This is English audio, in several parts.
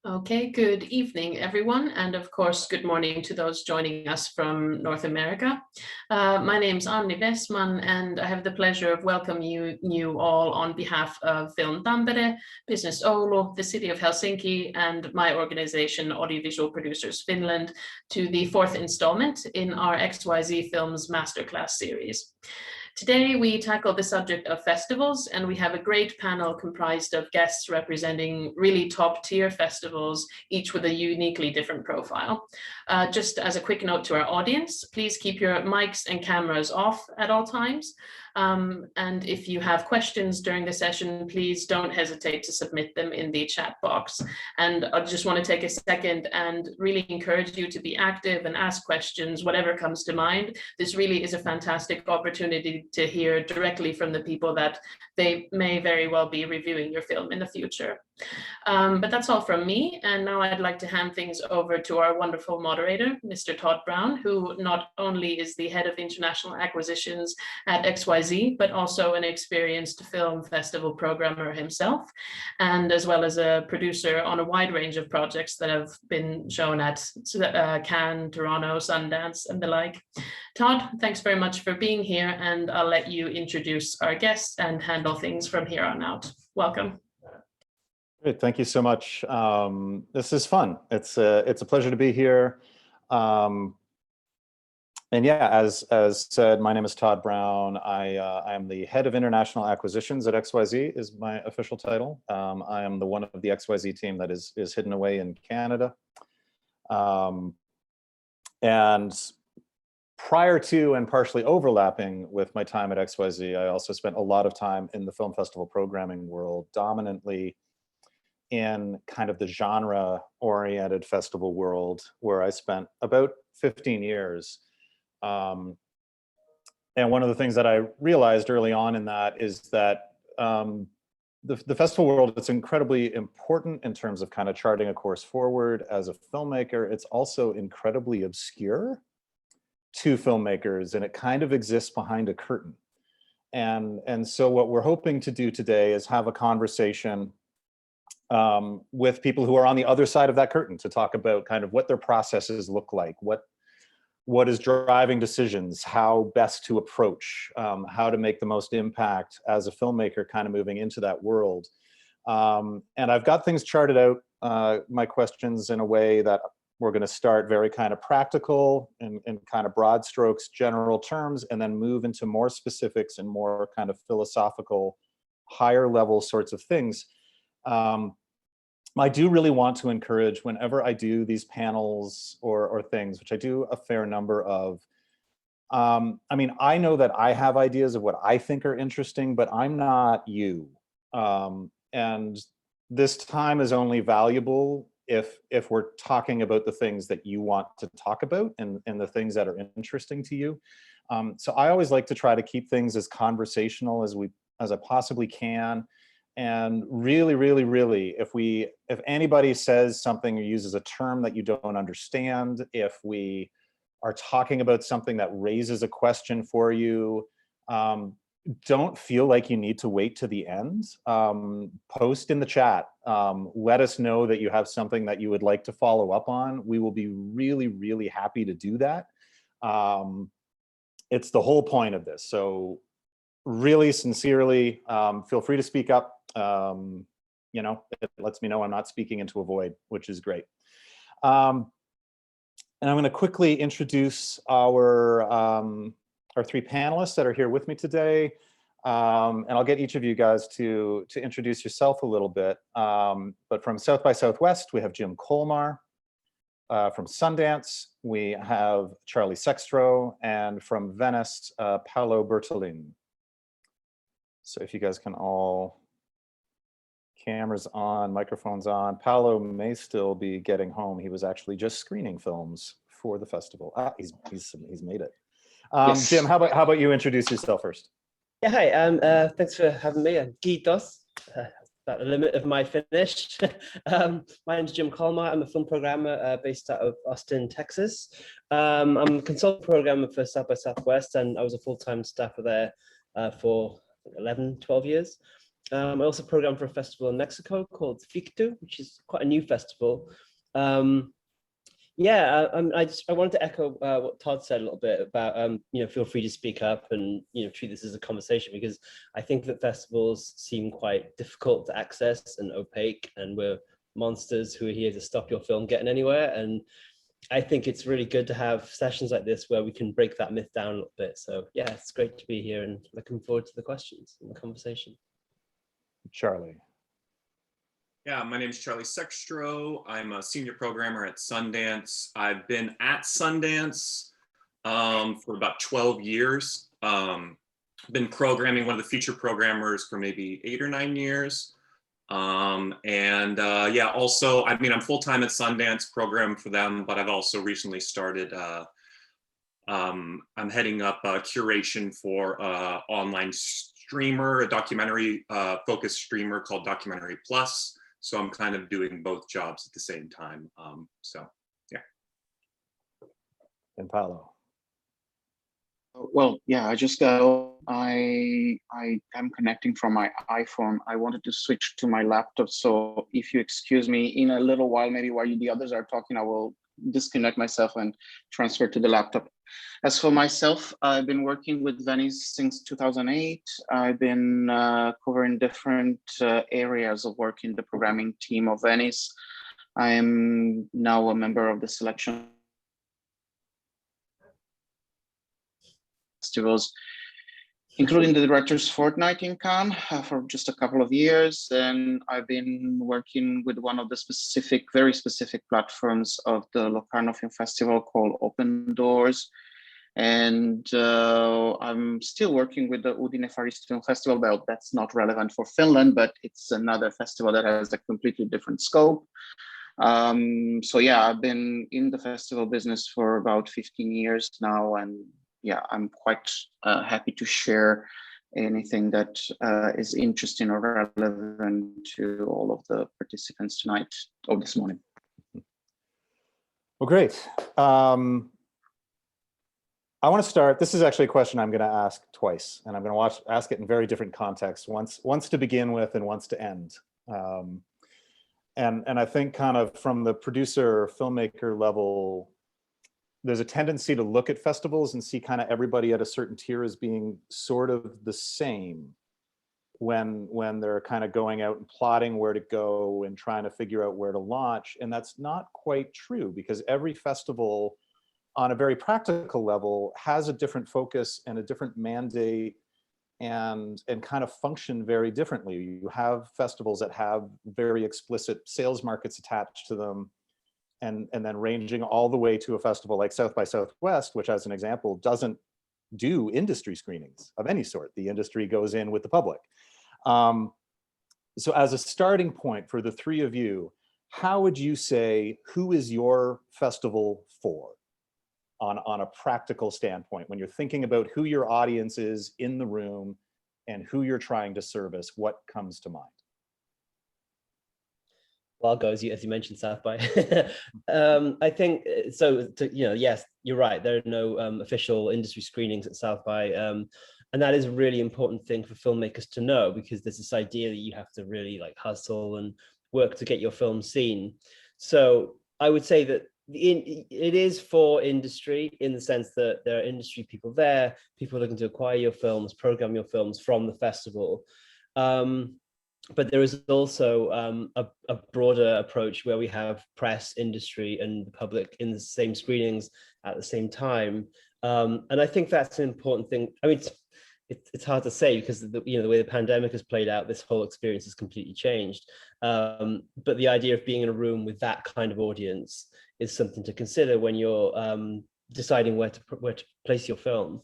Okay, good evening, everyone, and of course, good morning to those joining us from North America. My name's Anni Westman, and I have the pleasure of welcoming you all on behalf of Film Tampere, Business Oulu, the City of Helsinki, and my organization, Audiovisual Producers Finland, to the fourth installment in our XYZ Films Masterclass series. Today, we tackle the subject of festivals, and we have a great panel comprised of guests representing really top-tier festivals, each with a uniquely different profile. Just as a quick note to our audience, please keep your mics and cameras off at all times. And if you have questions during the session, please don't hesitate to submit them in the chat box. And I just want to take a second and really encourage you to be active and ask questions, whatever comes to mind. This really is a fantastic opportunity to hear directly from the people that they may very well be reviewing your film in the future. But that's all from me. And now I'd like to hand things over to our wonderful moderator, Mr. Todd Brown, who not only is the head of international acquisitions at XYZ, but also an experienced film festival programmer himself, and as well as a producer on a wide range of projects that have been shown at Cannes, Toronto, Sundance, and the like. Todd, thanks very much for being here, and I'll let you introduce our guests and handle things from here on out. Welcome. Great, thank you so much. This is fun. It's a pleasure to be here. And yeah, as said, my name is Todd Brown. I am the head of international acquisitions at XYZ is my official title. I am the one of the XYZ team that is hidden away in Canada. And prior to and partially overlapping with my time at XYZ, I also spent a lot of time in the film festival programming world, dominantly in kind of the genre-oriented festival world, where I spent about 15 years. And one of the things that I realized early on in that is that the festival world, it's incredibly important in terms of kind of charting a course forward as a filmmaker. It's also incredibly obscure to filmmakers, and it kind of exists behind a curtain. And so what we're hoping to do today is have a conversation with people who are on the other side of that curtain to talk about kind of what their processes look like, what is driving decisions, how best to approach, how to make the most impact as a filmmaker kind of moving into that world. And I've got things charted out, my questions, in a way that we're going to start very kind of practical and kind of broad strokes, general terms, and then move into more specifics and more kind of philosophical, higher level sorts of things. I do really want to encourage, whenever I do these panels or things, which I do a fair number of, I mean, I know that I have ideas of what I think are interesting, but I'm not you. And this time is only valuable if we're talking about the things that you want to talk about and the things that are interesting to you. So I always like to try to keep things as conversational as I possibly can. And really, really, really, if anybody says something or uses a term that you don't understand, if we are talking about something that raises a question for you, don't feel like you need to wait to the end. Post in the chat. Let us know that you have something that you would like to follow up on. We will be really, really happy to do that. It's the whole point of this. So really sincerely, feel free to speak up. You know, it lets me know I'm not speaking into a void, which is great. And I'm going to quickly introduce our three panelists that are here with me today. And I'll get each of you guys to introduce yourself a little bit. But from South by Southwest, we have Jim Colmar. From Sundance, we have Charlie Sextro. And from Venice, Paolo Bertolin. So if you guys can all, cameras on, microphones on. Paolo may still be getting home. He was actually just screening films for the festival. He's made it. Yes. Jim, how about you introduce yourself first? Yeah, hi. Thanks for having me. Kiitos. About the limit of my Finnish. My name's Jim Colmar. I'm a film programmer based out of Austin, Texas. I'm a consultant programmer for South by Southwest, and I was a full-time staffer there for 11, 12 years. I also programmed for a festival in Mexico called Fictu, which is quite a new festival. Yeah, I wanted to echo what Todd said a little bit about, feel free to speak up and, treat this as a conversation, because I think that festivals seem quite difficult to access and opaque, and we're monsters who are here to stop your film getting anywhere. And I think it's really good to have sessions like this where we can break that myth down a little bit. So yeah, it's great to be here and looking forward to the questions and the conversation. Charlie. Yeah, my name is Charlie Sextro. I'm a senior programmer at Sundance. I've been at Sundance for about 12 years. Been programming, one of the feature programmers for maybe 8 or 9 years. Yeah, also, I mean, I'm full-time at Sundance, program for them, but I've also recently started, I'm heading up curation for online streamer, a documentary focused streamer called Documentary Plus. So I'm kind of doing both jobs at the same time. Yeah. And Paolo. Well, yeah, I am connecting from my iPhone. I wanted to switch to my laptop. So if you excuse me, in a little while, maybe while the others are talking, I will disconnect myself and transfer to the laptop. As for myself, I've been working with Venice since 2008. I've been covering different areas of work in the programming team of Venice. I am now a member of the selection festivals, including the Directors Fortnight in Cannes for just a couple of years. And I've been working with one of the very specific platforms of the Locarno Film Festival called Open Doors. And I'm still working with the Udine Far East Film Festival. Well, that's not relevant for Finland, but it's another festival that has a completely different scope. So yeah, I've been in the festival business for about 15 years now, and yeah, I'm quite happy to share anything that is interesting or relevant to all of the participants tonight or this morning. Well, great. I want to start. This is actually a question I'm going to ask twice, and I'm going to ask it in very different contexts. Once to begin with, and once to end. And I think kind of from the producer filmmaker level, there's a tendency to look at festivals and see kind of everybody at a certain tier as being sort of the same when they're kind of going out and plotting where to go and trying to figure out where to launch. And that's not quite true, because every festival on a very practical level has a different focus and a different mandate and kind of function very differently. You have festivals that have very explicit sales markets attached to them, and then ranging all the way to a festival like South by Southwest, which as an example doesn't do industry screenings of any sort. The industry goes in with the public. So as a starting point for the three of you, how would you say, who is your festival for on a practical standpoint? When you're thinking about who your audience is in the room and who you're trying to service, what comes to mind? Well, I'll go as you mentioned, South by. I think so. Yes, you're right. There are no official industry screenings at South by, and that is a really important thing for filmmakers to know, because there's this idea that you have to really like hustle and work to get your film seen. So I would say that it is for industry, in the sense that there are industry people there, people looking to acquire your films, program your films from the festival. But there is also a broader approach where we have press, industry, and the public in the same screenings at the same time. And I think that's an important thing. I mean, it's hard to say, because the way the pandemic has played out, this whole experience has completely changed. But the idea of being in a room with that kind of audience is something to consider when you're deciding where to place your film.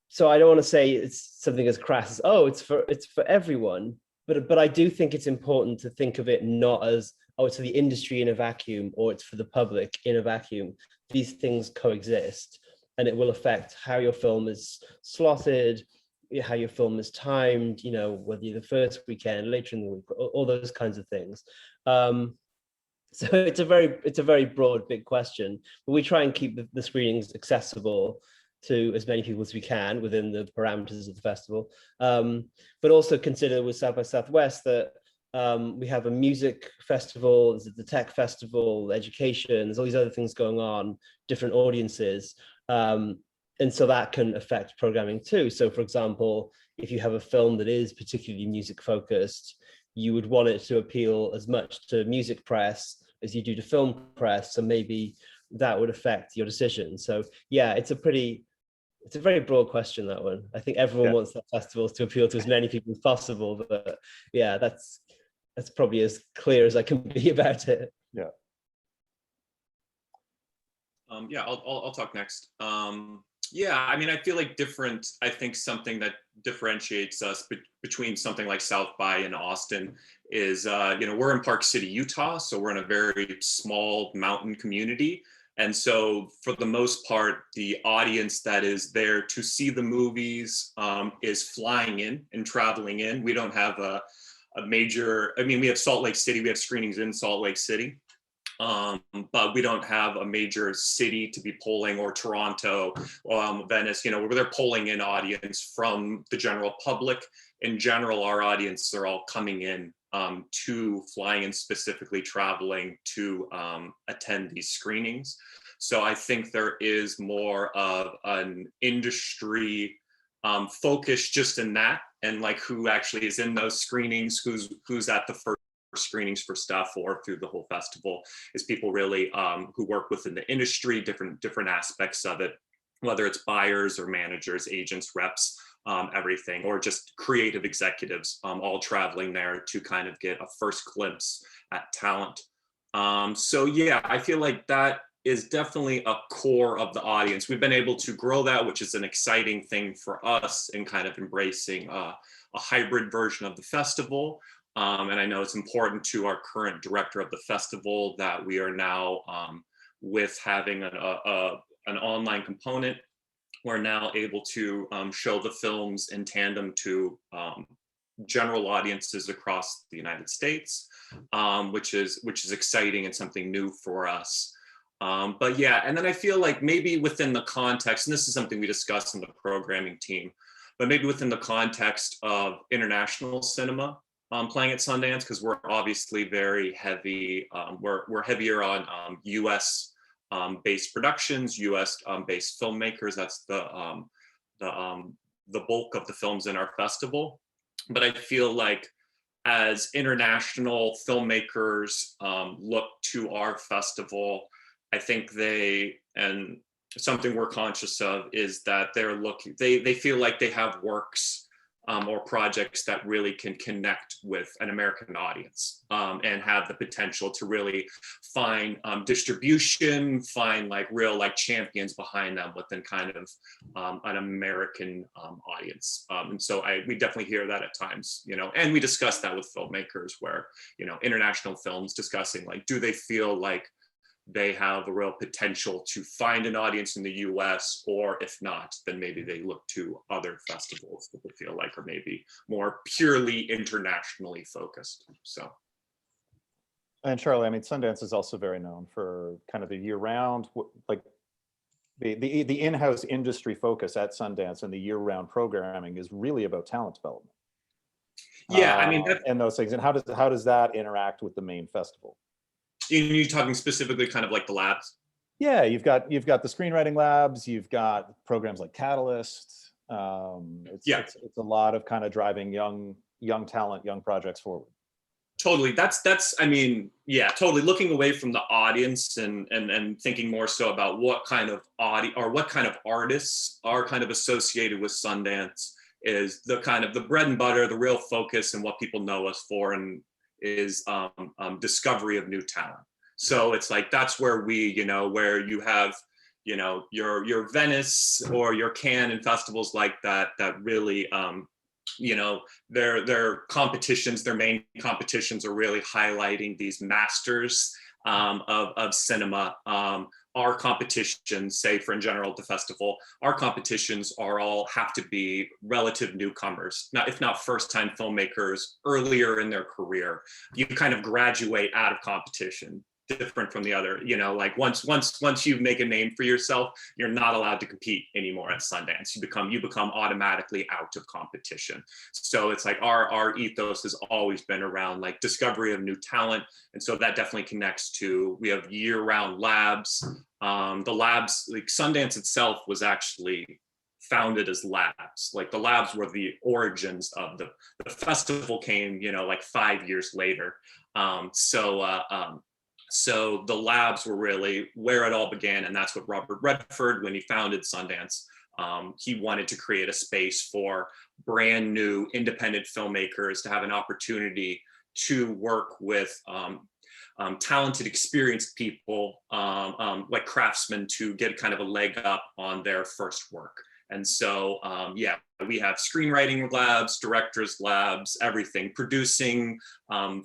So I don't want to say it's something as crass as, oh, it's for everyone, but I do think it's important to think of it not as, oh, it's for the industry in a vacuum, or it's for the public in a vacuum. These things coexist, and it will affect how your film is slotted, how your film is timed, whether you're the first weekend, later in the week, all those kinds of things. So it's a very broad, big question, but we try and keep the screenings accessible to as many people as we can within the parameters of the festival. But also consider with South by Southwest that we have a music festival, there's the tech festival, education, there's all these other things going on, different audiences. And so that can affect programming too. So for example, if you have a film that is particularly music focused, you would want it to appeal as much to music press as you do to film press. So maybe that would affect your decision. So yeah, it's a very broad question, that one. I think everyone wants their festivals to appeal to as many people as possible, but yeah, that's probably as clear as I can be about it. Yeah. Yeah, I'll talk next. Yeah, I mean, I feel like I think something that differentiates us between something like South by and Austin is, we're in Park City, Utah, so we're in a very small mountain community. And so for the most part, the audience that is there to see the movies is flying in and traveling in. We don't have a major, I mean, we have Salt Lake City, we have screenings in Salt Lake City. But we don't have a major city to be polling, or Toronto, Venice, where they're polling in audience from the general public. In general, our audience are all coming in to flying and specifically traveling to attend these screenings. So I think there is more of an industry focus just in that, and like who actually is in those screenings, who's at the first screenings for stuff or through the whole festival, is people really who work within the industry, different aspects of it, whether it's buyers or managers, agents, reps, everything, or just creative executives, all traveling there to kind of get a first glimpse at talent. So yeah, I feel like that is definitely a core of the audience. We've been able to grow that, which is an exciting thing for us in kind of embracing a hybrid version of the festival. And I know it's important to our current director of the festival that we are now, with having an online component, we're now able to show the films in tandem to general audiences across the United States, which is exciting and something new for us. But yeah, and then I feel like maybe within the context, and this is something we discussed in the programming team, but maybe within the context of international cinema, playing at Sundance, because we're obviously very heavy. We're heavier on U.S. Based productions, U.S. Based filmmakers. That's the bulk of the films in our festival. But I feel like as international filmmakers look to our festival, I think and something we're conscious of is that they feel like they have works or projects that really can connect with an American audience and have the potential to really find distribution, find real champions behind them within kind of an American audience. And so we definitely hear that at times, and we discuss that with filmmakers where, international films discussing do they feel like they have a real potential to find an audience in the US, or if not, then maybe they look to other festivals that they feel like are maybe more purely internationally focused. So. And Charlie, I mean, Sundance is also very known for kind of the year-round, the in-house industry focus at Sundance, and the year-round programming is really about talent development. Yeah, I mean, and those things. And how does that interact with the main festival? You're talking specifically kind of like the labs? Yeah, you've got the screenwriting labs, you've got programs like Catalyst. It's a lot of kind of driving young talent, young projects forward. Totally. That's I mean, yeah, totally looking away from the audience and thinking more so about what kind of what kind of artists are kind of associated with Sundance is the kind of the bread and butter, the real focus, and what people know us for, and is discovery of new talent. So it's that's where we, where you have, your Venice or your Cannes and festivals like that really, their competitions, their main competitions are really highlighting these masters of cinema. Our competitions, say for in general the festival, our competitions all have to be relative newcomers, if not first-time filmmakers earlier in their career. You kind of graduate out of competition different from the other. You know, like once you make a name for yourself, you're not allowed to compete anymore at Sundance. You become automatically out of competition. So it's like our ethos has always been around like discovery of new talent, and so that definitely connects to, we have year-round labs. The labs, like Sundance itself was actually founded as labs. Like the labs were the origins of the festival came, you know, like 5 years later. So the labs were really where it all began, and that's what Robert Redford, when he founded Sundance, he wanted to create a space for brand new independent filmmakers to have an opportunity to work with talented, experienced people, like craftsmen, to get kind of a leg up on their first work. And so, yeah, we have screenwriting labs, directors labs, everything, producing,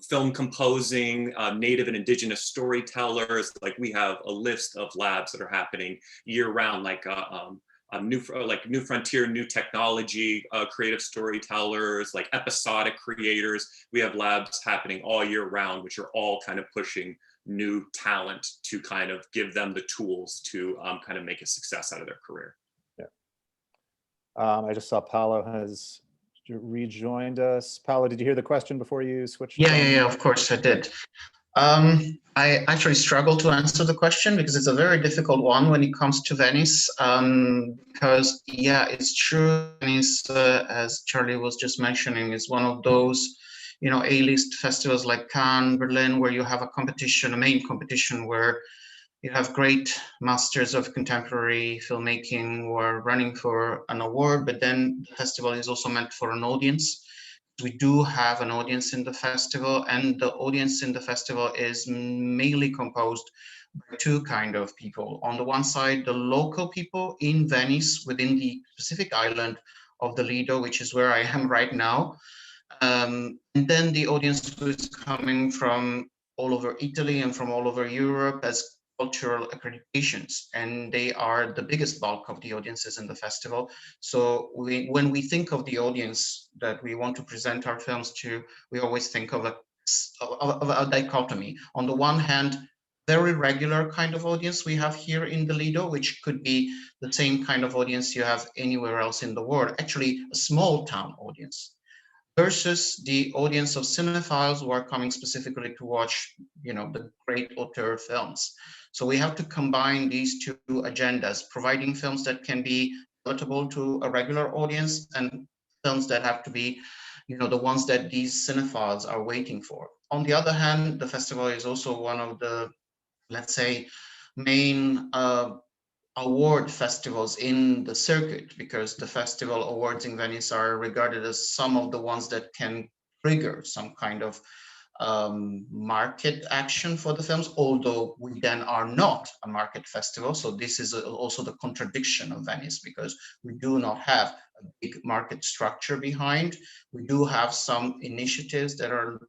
film composing, native and indigenous storytellers. Like we have a list of labs that are happening year round, like new frontier, new technology, creative storytellers, like episodic creators. We have labs happening all year round, which are all kind of pushing new talent to kind of give them the tools to kind of make a success out of their career. I just saw Paolo has rejoined us. Paolo, did you hear the question before you switched? Yeah, of course I did. I actually struggle to answer the question because it's a very difficult one when it comes to Venice. Because yeah, it's true, Venice, as Charlie was just mentioning, is one of those, you know, A-list festivals like Cannes, Berlin, where you have a competition, a main competition where you have great masters of contemporary filmmaking who are running for an award, but then the festival is also meant for an audience. We do have an audience in the festival, and the audience in the festival is mainly composed by two kind of people. On the one side, the local people in Venice, within the specific island of the Lido, which is where I am right now. And then the audience who is coming from all over Italy and from all over Europe as cultural accreditations, and they are the biggest bulk of the audiences in the festival. So when we think of the audience that we want to present our films to, we always think of a dichotomy. On the one hand, very regular kind of audience we have here in the Lido, which could be the same kind of audience you have anywhere else in the world, actually a small town audience, versus the audience of cinephiles who are coming specifically to watch, you know, the great auteur films. So we have to combine these two agendas, providing films that can be palatable to a regular audience and films that have to be, you know, the ones that these cinephiles are waiting for. On the other hand, the festival is also one of the, let's say, main award festivals in the circuit, because the festival awards in Venice are regarded as some of the ones that can trigger some kind of market action for the films, although we then are not a market festival. So this is also the contradiction of Venice, because we do not have a big market structure behind. We do have some initiatives that are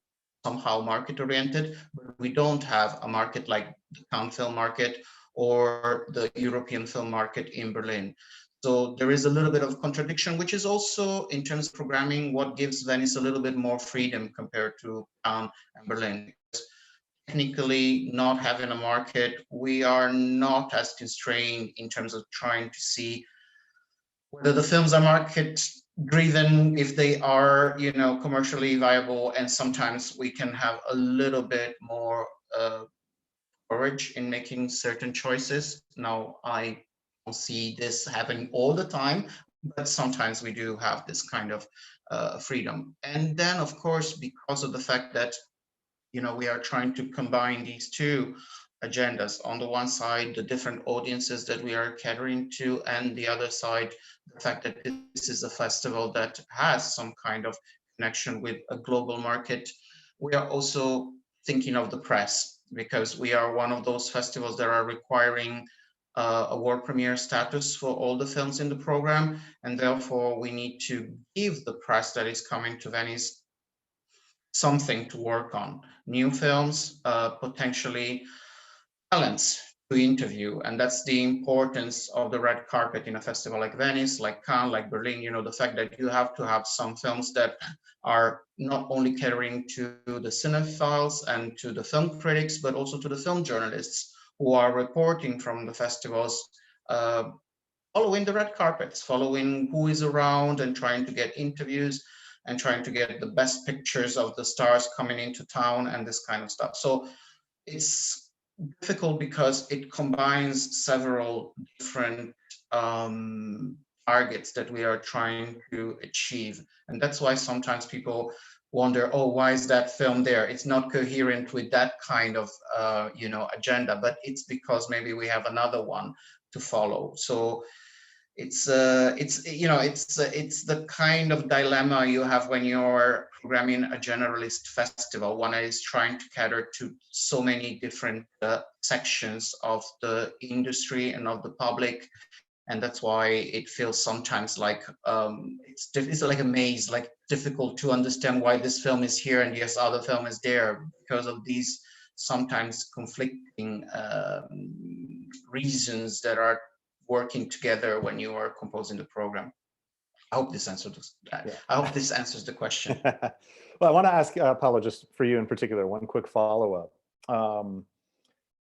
somehow market oriented, but we don't have a market like the Cannes Film Market or the European film market in Berlin. So there is a little bit of contradiction, which is also, in terms of programming, what gives Venice a little bit more freedom compared to Cannes and Berlin. Because technically, not having a market, we are not as constrained in terms of trying to see whether the films are market driven, if they are, you know, commercially viable, and sometimes we can have a little bit more courage in making certain choices. Now, I don't see this happening all the time, but sometimes we do have this kind of freedom. And then, of course, because of the fact that, you know, we are trying to combine these two agendas. On the one side, the different audiences that we are catering to, and the other side, the fact that this is a festival that has some kind of connection with a global market. We are also thinking of the press, because we are one of those festivals that are requiring a world premiere status for all the films in the program, and therefore we need to give the press that is coming to Venice something to work on. New films, potentially talents to interview. And that's the importance of the red carpet in a festival like Venice, like Cannes, like Berlin, you know, the fact that you have to have some films that are not only catering to the cinephiles and to the film critics, but also to the film journalists who are reporting from the festivals, following the red carpets, following who is around and trying to get interviews and trying to get the best pictures of the stars coming into town and this kind of stuff. So it's difficult because it combines several different targets that we are trying to achieve. And that's why sometimes people wonder, oh, why is that film there? It's not coherent with that kind of agenda, but it's because maybe we have another one to follow. So it's the kind of dilemma you have when you're programming a generalist festival. One is trying to cater to so many different sections of the industry and of the public, and that's why it feels sometimes like it's like a maze, like difficult to understand why this film is here and this other film is there, because of these sometimes conflicting reasons that are working together when you are composing the program. I hope this answers that. Yeah. I hope this answers the question. Well, I want to ask Paolo, just for you in particular, one quick follow-up.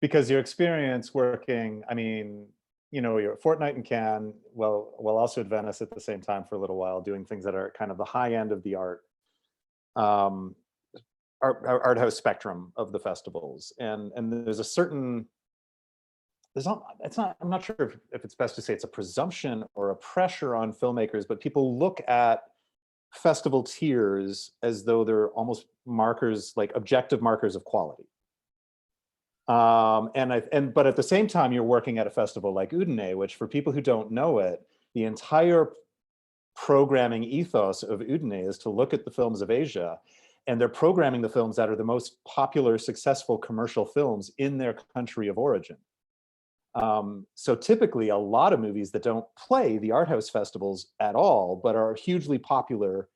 Because your experience working, I mean, you know, you're a fortnight in Cannes, well, also at Venice at the same time for a little while, doing things that are kind of the high end of the art house spectrum of the festivals, and there's a certain, I'm not sure if it's best to say it's a presumption or a pressure on filmmakers, but people look at festival tiers as though they're almost markers, like objective markers of quality. But at the same time, you're working at a festival like Udine, which, for people who don't know it, the entire programming ethos of Udine is to look at the films of Asia, and they're programming the films that are the most popular, successful commercial films in their country of origin. So typically a lot of movies that don't play the art house festivals at all, but are hugely popular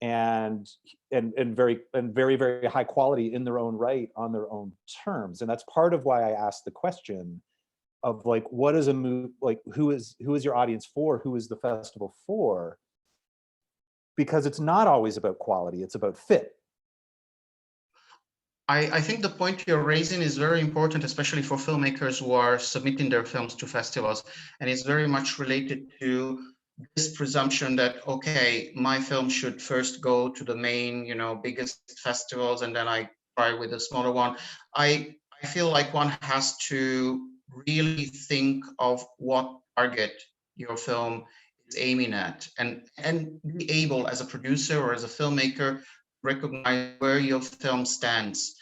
and very, very high quality in their own right, on their own terms. And that's part of why I asked the question of, like, what is a movie, like, who is your audience for? Who is the festival for? Because it's not always about quality, it's about fit. I think the point you're raising is very important, especially for filmmakers who are submitting their films to festivals. And it's very much related to this presumption that, okay, my film should first go to the main, biggest festivals, and then I try with a smaller one. I feel like one has to really think of what target your film is aiming at, and be able, as a producer or as a filmmaker, recognize where your film stands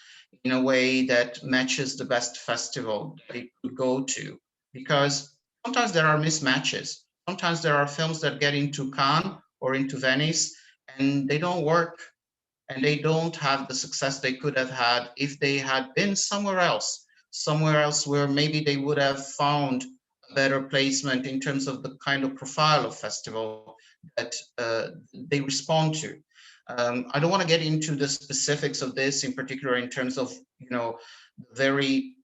in a way that matches the best festival that it could go to. Because sometimes there are mismatches. Sometimes there are films that get into Cannes or into Venice and they don't work, and they don't have the success they could have had if they had been somewhere else where maybe they would have found a better placement in terms of the kind of profile of festival that they respond to. I don't want to get into the specifics of this, in particular in terms of very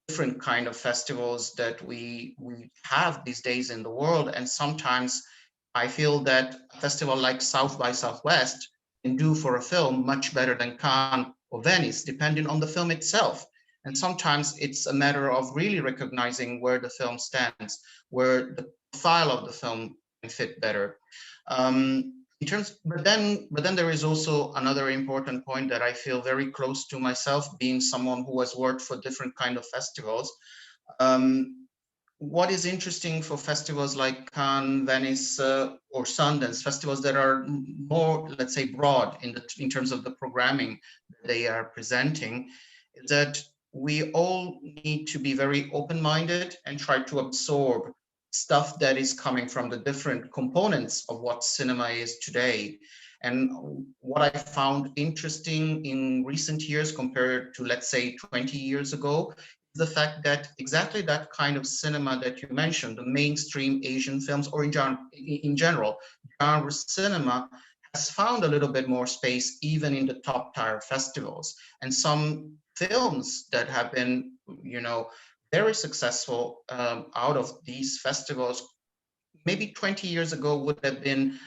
different kind of festivals that we have these days in the world. And sometimes I feel that a festival like South by Southwest can do for a film much better than Cannes or Venice, depending on the film itself. And sometimes it's a matter of really recognizing where the film stands, where the profile of the film can fit better. But then there is also another important point that I feel very close to myself, being someone who has worked for different kind of festivals. What is interesting for festivals like Cannes, Venice, or Sundance, festivals that are more, let's say, broad in terms of the programming they are presenting, is that we all need to be very open-minded and try to absorb stuff that is coming from the different components of what cinema is today. And what I found interesting in recent years compared to, let's say, 20 years ago, is the fact that exactly that kind of cinema that you mentioned, the mainstream Asian films, or in general, genre cinema, has found a little bit more space even in the top tier festivals. And some films that have been, very successful out of these festivals, maybe 20 years ago would have been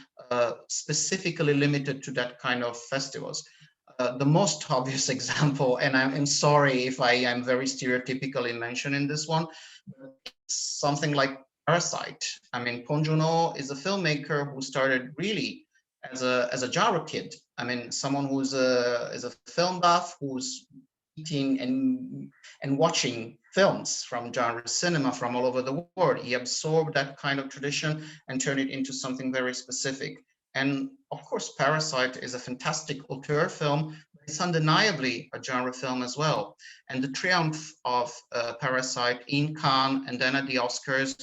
specifically limited to that kind of festivals. The most obvious example, and I'm sorry if I am very stereotypical in mentioning this one, but something like Parasite. I mean, Bong Joon-ho is a filmmaker who started really as a genre kid. I mean, someone who's is a film buff, who's eating and watching films from genre cinema from all over the world. He absorbed that kind of tradition and turned it into something very specific. And of course, Parasite is a fantastic auteur film, but it's undeniably a genre film as well. And the triumph of Parasite in Cannes and then at the Oscars,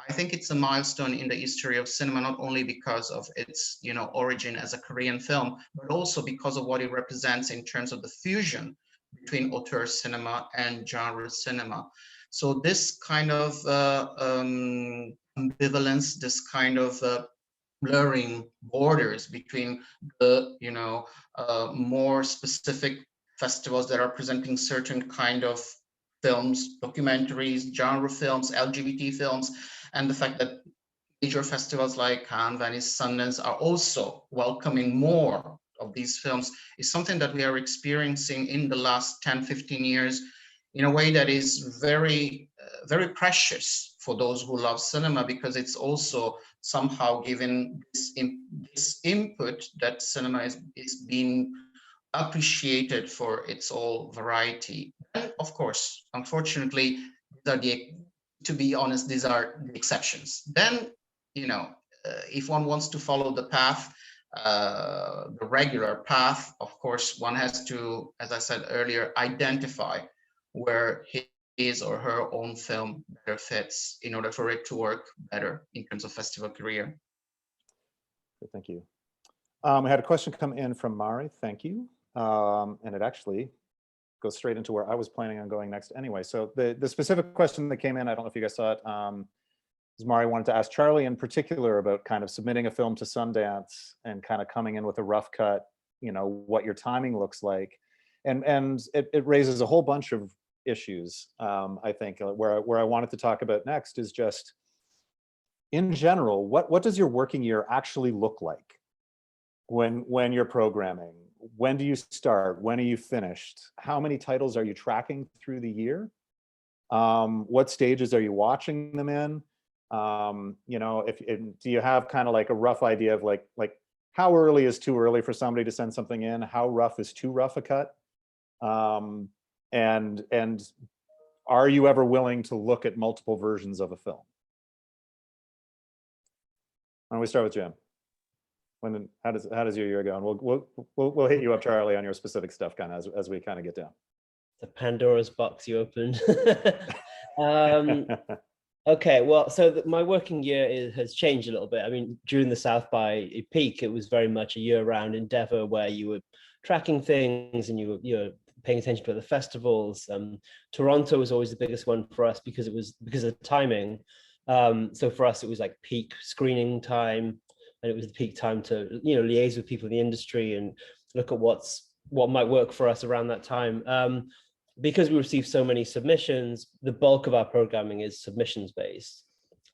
I think it's a milestone in the history of cinema, not only because of its, you know, origin as a Korean film, but also because of what it represents in terms of the fusion between auteur cinema and genre cinema. So this kind of ambivalence, this kind of blurring borders between the, you know, more specific festivals that are presenting certain kind of films, documentaries, genre films, LGBT films, and the fact that major festivals like Cannes, Venice, Sundance are also welcoming more of these films is something that we are experiencing in the last 10, 15 years in a way that is very, very precious for those who love cinema, because it's also somehow given this input that cinema is being appreciated for its all variety. And of course, unfortunately, to be honest, these are the exceptions. Then, you know, if one wants to follow the path, the regular path, of course, one has to, as I said earlier, identify where his or her own film better fits in order for it to work better in terms of festival career. Good, thank you. I had a question come in from Mari, thank you. And it actually goes straight into where I was planning on going next anyway. So the specific question that came in, I don't know if you guys saw it, is Mari wanted to ask Charlie in particular about kind of submitting a film to Sundance and kind of coming in with a rough cut, you know, what your timing looks like. And it raises a whole bunch of issues, I think, where I wanted to talk about next is just, in general, what does your working year actually look like when you're programming? When do you start? When are you finished? How many titles are you tracking through the year? What stages are you watching them in? You know, do you have kind of like a rough idea of like how early is too early for somebody to send something in? How rough is too rough a cut? And are you ever willing to look at multiple versions of a film? Why don't we start with Jim? How does your year go? And we'll hit you up, Charlie, on your specific stuff kind of as we kind of get down. The Pandora's box you opened. Okay, well, so my working year has changed a little bit. I mean, during the South by peak, it was very much a year-round endeavor where you were tracking things and you were paying attention to the festivals. Toronto was always the biggest one for us because of the timing. So for us, it was like peak screening time, and it was the peak time to, you know, liaise with people in the industry and look at what might work for us around that time. Because we receive so many submissions, the bulk of our programming is submissions based.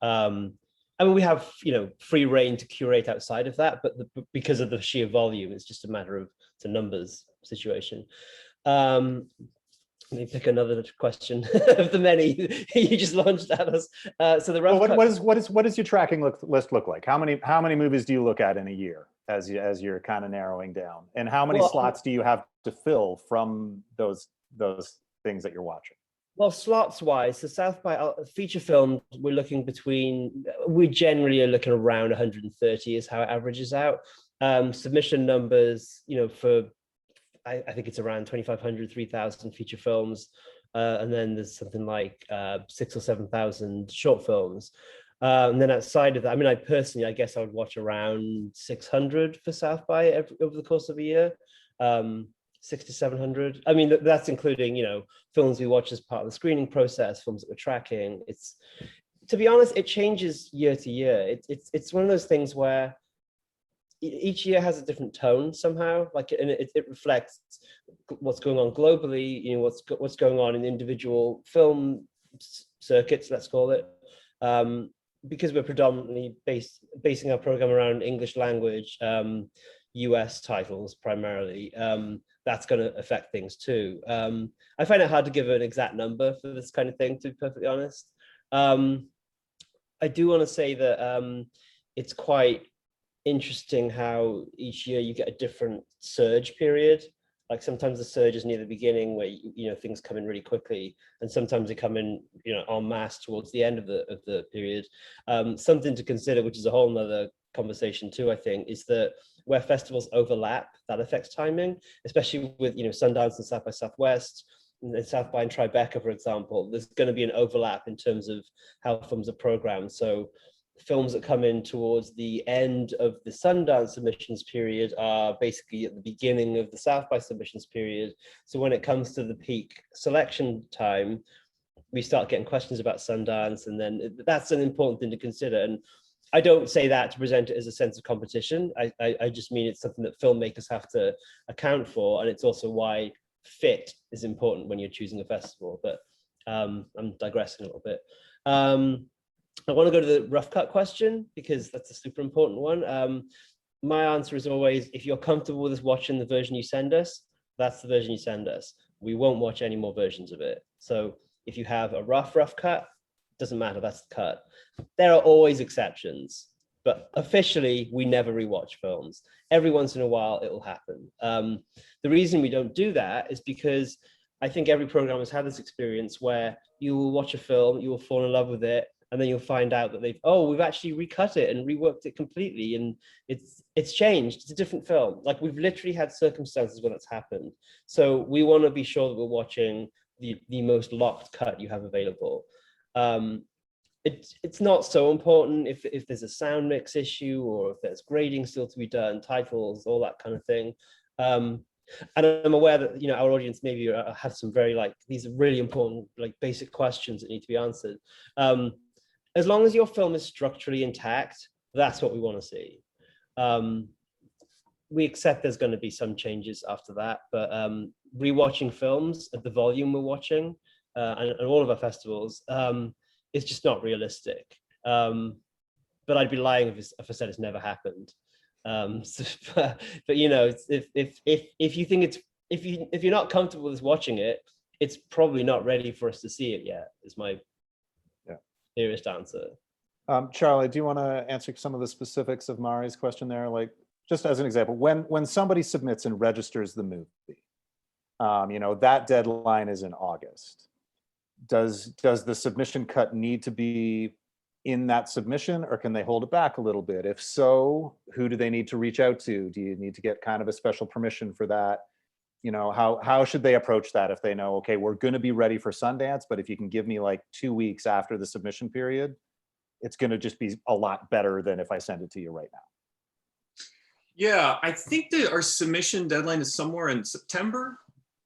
I mean, we have, you know, free reign to curate outside of that, but because of the sheer volume, it's just a matter of, it's a numbers situation. Let me pick another question of the many you just launched at us. So the rough what does your tracking list look like? How many movies do you look at in a year as you're kind of narrowing down, and how many slots do you have to fill from those things that you're watching? Well, slots wise, the South by feature film, we generally are looking around 130 is how it averages out. Submission numbers, you know, for I think it's around 2,500, 3,000 feature films. And then there's something like 6,000 or 7,000 short films. And then outside of that, I mean, I guess I would watch around 600 for South by over the course of a year. 600 to 700. I mean, that's including, you know, films we watch as part of the screening process, films that we're tracking. It's, to be honest, it changes year to year. It's one of those things where each year has a different tone somehow, like, and it reflects what's going on globally, you know, what's going on in individual film circuits, let's call it. Because we're predominantly basing our program around English language, US titles primarily, that's going to affect things too. I find it hard to give an exact number for this kind of thing, to be perfectly honest. I do want to say that it's quite interesting how each year you get a different surge period. Like sometimes the surge is near the beginning where things come in really quickly, and sometimes they come in en masse towards the end of the period. Something to consider, which is a whole nother conversation too, I think, is that where festivals overlap, that affects timing, especially with Sundance and South by Southwest and South by and Tribeca, for example. There's going to be an overlap in terms of how films are programmed. So films that come in towards the end of the Sundance submissions period are basically at the beginning of the South by submissions period. So when it comes to the peak selection time, we start getting questions about Sundance, and then that's an important thing to consider. And I don't say that to present it as a sense of competition. I just mean it's something that filmmakers have to account for, and it's also why fit is important when you're choosing a festival. But I'm digressing a little bit. I want to go to the rough cut question because that's a super important one. My answer is always, if you're comfortable with us watching the version you send us, that's the version you send us. We won't watch any more versions of it. So if you have a rough cut, doesn't matter, that's the cut. There are always exceptions, but officially we never rewatch films. Every once in a while it will happen. The reason we don't do that is because I think every program has had this experience where you will watch a film, you will fall in love with it, and then you'll find out that we've actually recut it and reworked it completely, and it's changed. It's a different film. Like, we've literally had circumstances where that's happened. So we want to be sure that we're watching the most locked cut you have available. It's not so important if there's a sound mix issue or if there's grading still to be done, titles, all that kind of thing. And I'm aware that our audience maybe have some very these are really important basic questions that need to be answered. As long as your film is structurally intact, that's what we want to see. We accept there's going to be some changes after that, but rewatching films at the volume we're watching and all of our festivals is just not realistic. But I'd be lying if I said it's never happened. But if you think if you're not comfortable with watching it, it's probably not ready for us to see it yet. Is my clearest answer. Charlie, do you want to answer some of the specifics of Mari's question there? Like, just as an example, when somebody submits and registers the movie, that deadline is in August. Does the submission cut need to be in that submission, or can they hold it back a little bit? If so, who do they need to reach out to? Do you need to get kind of a special permission for that? How should they approach that if they know, okay, we're going to be ready for Sundance, but if you can give me 2 weeks after the submission period, it's going to just be a lot better than if I send it to you right now. Yeah, I think that our submission deadline is somewhere in September.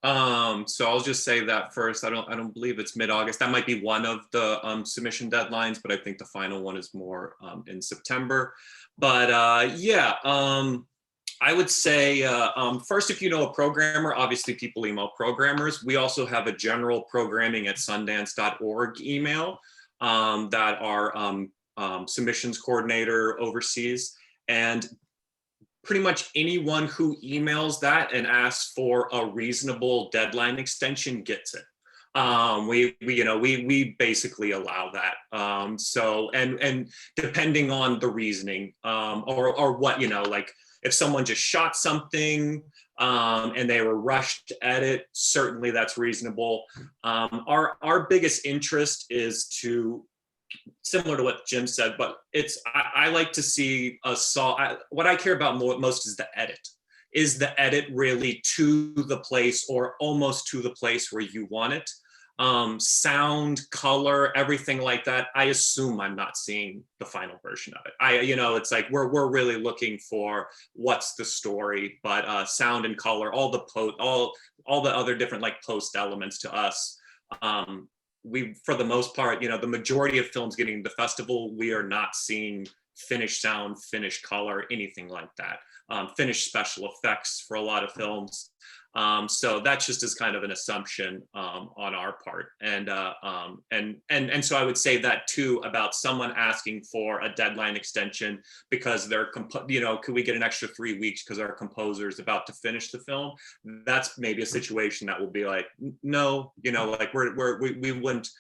So I'll just say that first. I don't believe it's mid-August. That might be one of the submission deadlines, but I think the final one is more in September. But I would say first, if you know a programmer, obviously people email programmers. We also have a general programming at sundance.org email that our submissions coordinator oversees, and pretty much anyone who emails that and asks for a reasonable deadline extension gets it. We basically allow that. So and depending on the reasoning or what, if someone just shot something and they were rushed to edit, certainly that's reasonable. Our biggest interest is to, similar to what Jim said, but I like to see what I care about most is the edit. Is the edit really to the place or almost to the place where you want it? Sound, color, everything like that. I assume I'm not seeing the final version of it. It's like we're really looking for what's the story, but sound and color, all the other different post elements to us. We, for the most part, the majority of films getting to the festival, we are not seeing finished sound, finished color, anything like that. finished special effects for a lot of films. So that just is kind of an assumption on our part, and so I would say that too about someone asking for a deadline extension because they're could we get an extra 3 weeks because our composer is about to finish the film? That's maybe a situation that will be like, no, like we wouldn't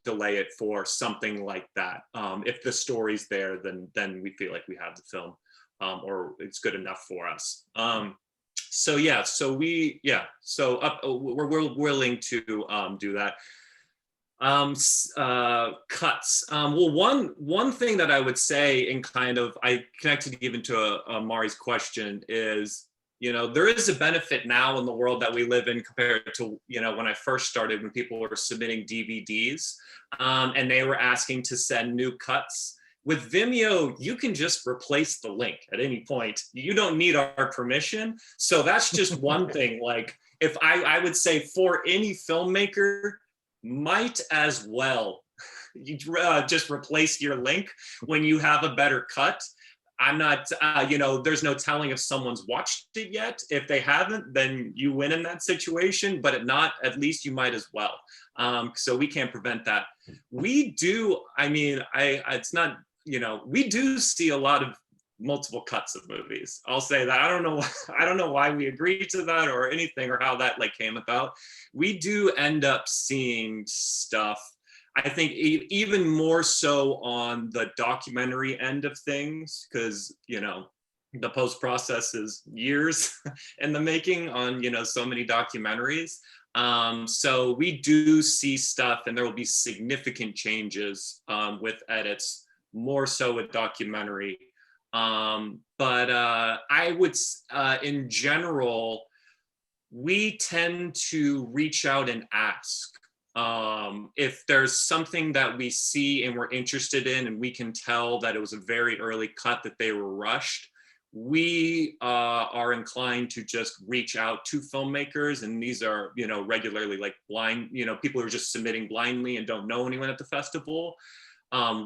delay it for something like that. If the story's there, then we feel like we have the film, or it's good enough for us. So we're willing to do that. Cuts. Well, one thing that I would say, and kind of I connected even to Mari's question, is there is a benefit now in the world that we live in compared to when I first started, when people were submitting DVDs and they were asking to send new cuts. With Vimeo, you can just replace the link at any point. You don't need our permission. So that's just one thing. Like, if I would say for any filmmaker, might as well you just replace your link when you have a better cut. I'm not, there's no telling if someone's watched it yet. If they haven't, then you win in that situation. But if not, at least you might as well. So we can't prevent that. We do. I mean, it's not. We do see a lot of multiple cuts of movies. I'll say that. I don't know why we agreed to that or anything, or how that came about. We do end up seeing stuff, I think, even more so on the documentary end of things, because the post process is years in the making on so many documentaries. So we do see stuff, and there will be significant changes with edits, more so with documentary. But I would, in general, we tend to reach out and ask. If there's something that we see and we're interested in, and we can tell that it was a very early cut, that they were rushed, we are inclined to just reach out to filmmakers. And these are, regularly blind, people who are just submitting blindly and don't know anyone at the festival.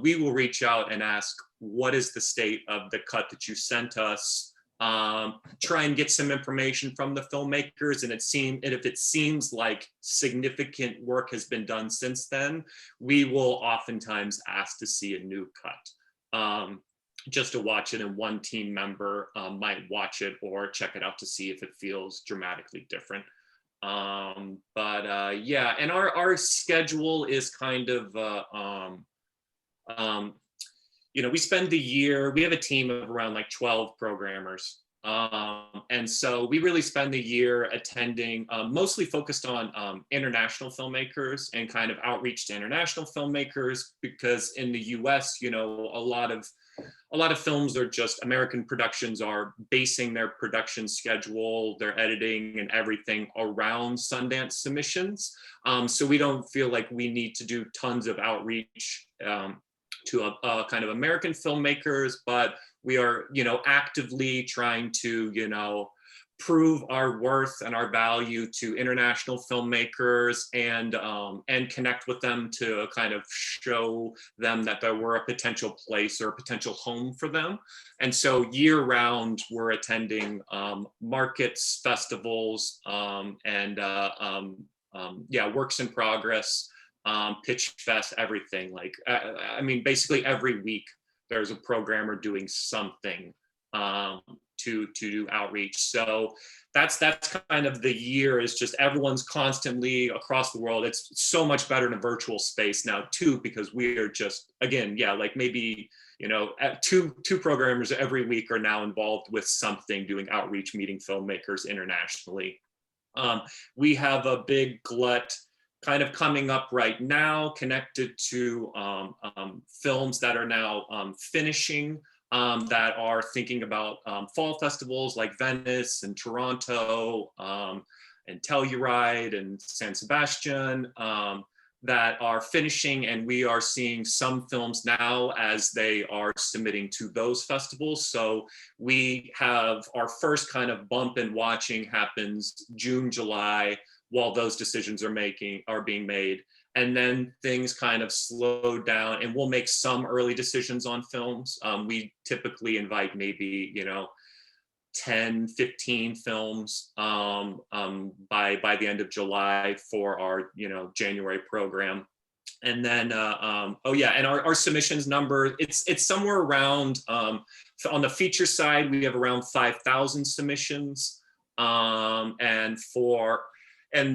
We will reach out and ask, what is the state of the cut that you sent us? Try and get some information from the filmmakers, and if it seems like significant work has been done since then, we will oftentimes ask to see a new cut, just to watch it, and one team member might watch it or check it out to see if it feels dramatically different. Yeah, and our schedule is kind of we spend the year, we have a team of around 12 programmers. And so we really spend the year attending, mostly focused on international filmmakers and kind of outreach to international filmmakers, because in the US, a lot of films are just, American productions are basing their production schedule, their editing and everything around Sundance submissions. So we don't feel like we need to do tons of outreach to a kind of American filmmakers, but we are, actively trying to, prove our worth and our value to international filmmakers, and connect with them to kind of show them that there were a potential place or a potential home for them. And so year round, we're attending markets, festivals, works in progress, pitch fest, everything. Basically every week there's a programmer doing something to do outreach. So that's kind of the year, is just everyone's constantly across the world. It's so much better in a virtual space now too, because we are just, again, maybe two programmers every week are now involved with something, doing outreach, meeting filmmakers internationally. We have a big glut kind of coming up right now, connected to films that are now finishing, that are thinking about fall festivals like Venice and Toronto, and Telluride and San Sebastian, that are finishing, and we are seeing some films now as they are submitting to those festivals. So we have our first kind of bump in watching happens June, July, while those decisions are being made. And then things kind of slow down, and we'll make some early decisions on films. We typically invite maybe, 10, 15 films by the end of July for our, January program. And then, oh yeah, and our submissions number, it's somewhere around, on the feature side, we have around 5,000 submissions. And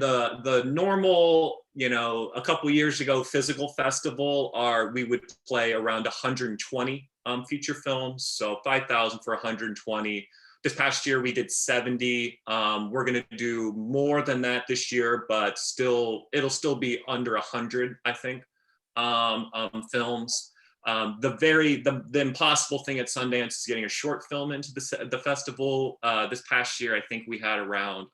the normal, a couple of years ago, physical festival, we would play around 120 feature films. So 5,000 for 120. This past year we did 70. We're going to do more than that this year, but it'll still be under 100, I think, films. The impossible thing at Sundance is getting a short film into the festival. This past year, I think we had around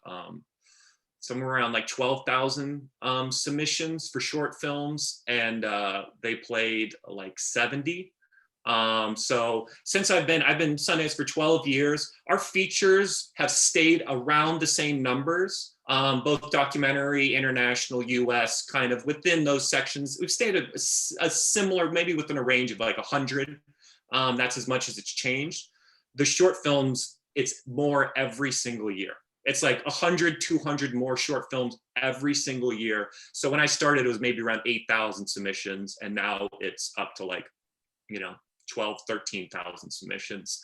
somewhere around like 12,000 submissions for short films, and they played like 70. So since I've been Sundance for 12 years, our features have stayed around the same numbers, both documentary, international, US, kind of within those sections. We've stayed a similar, maybe within a range of like 100. That's as much as it's changed. The short films, it's more every single year. It's like 100, 200 more short films every single year. So when I started, it was maybe around 8,000 submissions, and now it's up to like, 12, 13,000 submissions.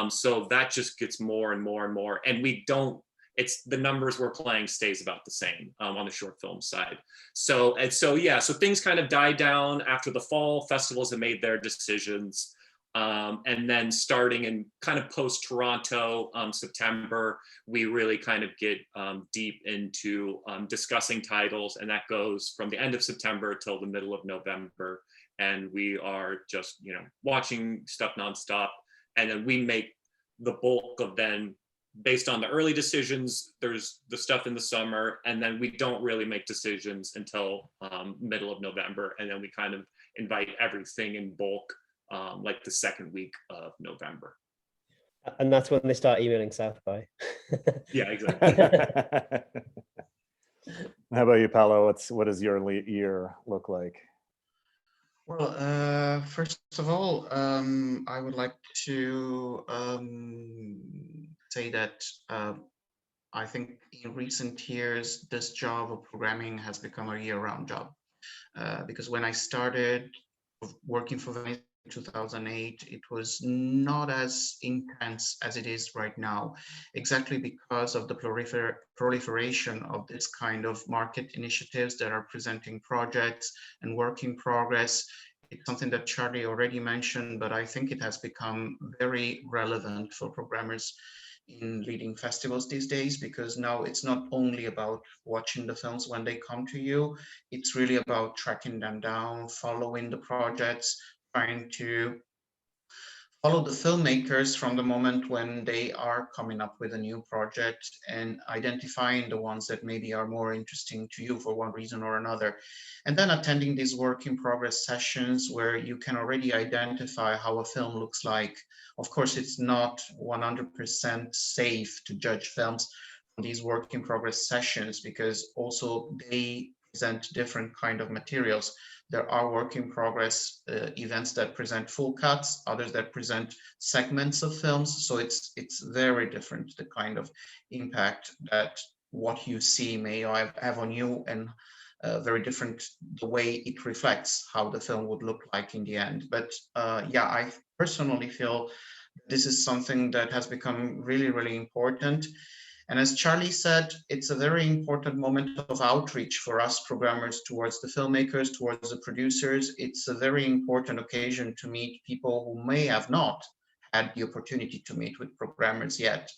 So that just gets more and more and more. And the numbers we're playing stays about the same on the short film side. So things kind of died down after the fall. Festivals have made their decisions. And then starting in kind of post Toronto, September, we really kind of get deep into discussing titles, and that goes from the end of September till the middle of November. And we are just, watching stuff nonstop. And then we make the bulk of then, based on the early decisions, there's the stuff in the summer, and then we don't really make decisions until middle of November. And then we kind of invite everything in bulk, like the second week of November. And that's when they start emailing South by. Yeah, exactly. How about you, Paolo? What does your year look like? Well, first of all, I would like to say that I think in recent years, this job of programming has become a year-round job. Because when I started working for Venice in 2008, it was not as intense as it is right now, exactly because of the proliferation of this kind of market initiatives that are presenting projects and work in progress. It's something that Charlie already mentioned, but I think it has become very relevant for programmers in leading festivals these days, because now it's not only about watching the films when they come to you, it's really about tracking them down, following the projects, trying to follow the filmmakers from the moment when they are coming up with a new project and identifying the ones that maybe are more interesting to you for one reason or another. And then attending these work in progress sessions where you can already identify how a film looks like. Of course, it's not 100% safe to judge films from these work in progress sessions, because also they present different kind of materials. There are work in progress events that present full cuts, others that present segments of films. So it's very different, the kind of impact that what you see may have on you, and very different the way it reflects how the film would look like in the end. But yeah, I personally feel this is something that has become really, really important. And as Charlie said, it's a very important moment of outreach for us programmers towards the filmmakers, towards the producers. It's a very important occasion to meet people who may have not had the opportunity to meet with programmers yet.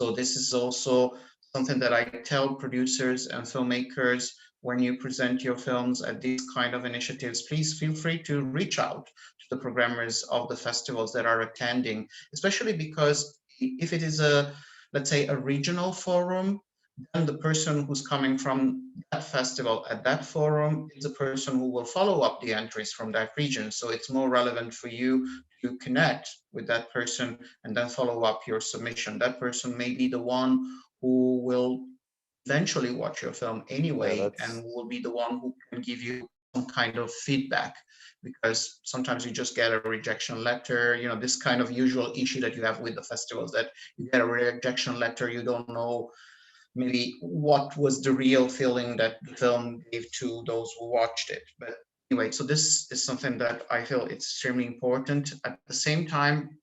So this is also something that I tell producers and filmmakers: when you present your films at these kind of initiatives, please feel free to reach out to the programmers of the festivals that are attending, especially because if it is let's say a regional forum, then the person who's coming from that festival at that forum is the person who will follow up the entries from that region. So it's more relevant for you to connect with that person and then follow up your submission. That person may be the one who will eventually watch your film anyway, and will be the one who can give you some kind of feedback, because sometimes you just get a rejection letter, you know, this kind of usual issue that you have with the festivals, that you get a rejection letter, you don't know maybe what was the real feeling that the film gave to those who watched it. But anyway, so this is something that I feel it's extremely important. At the same time,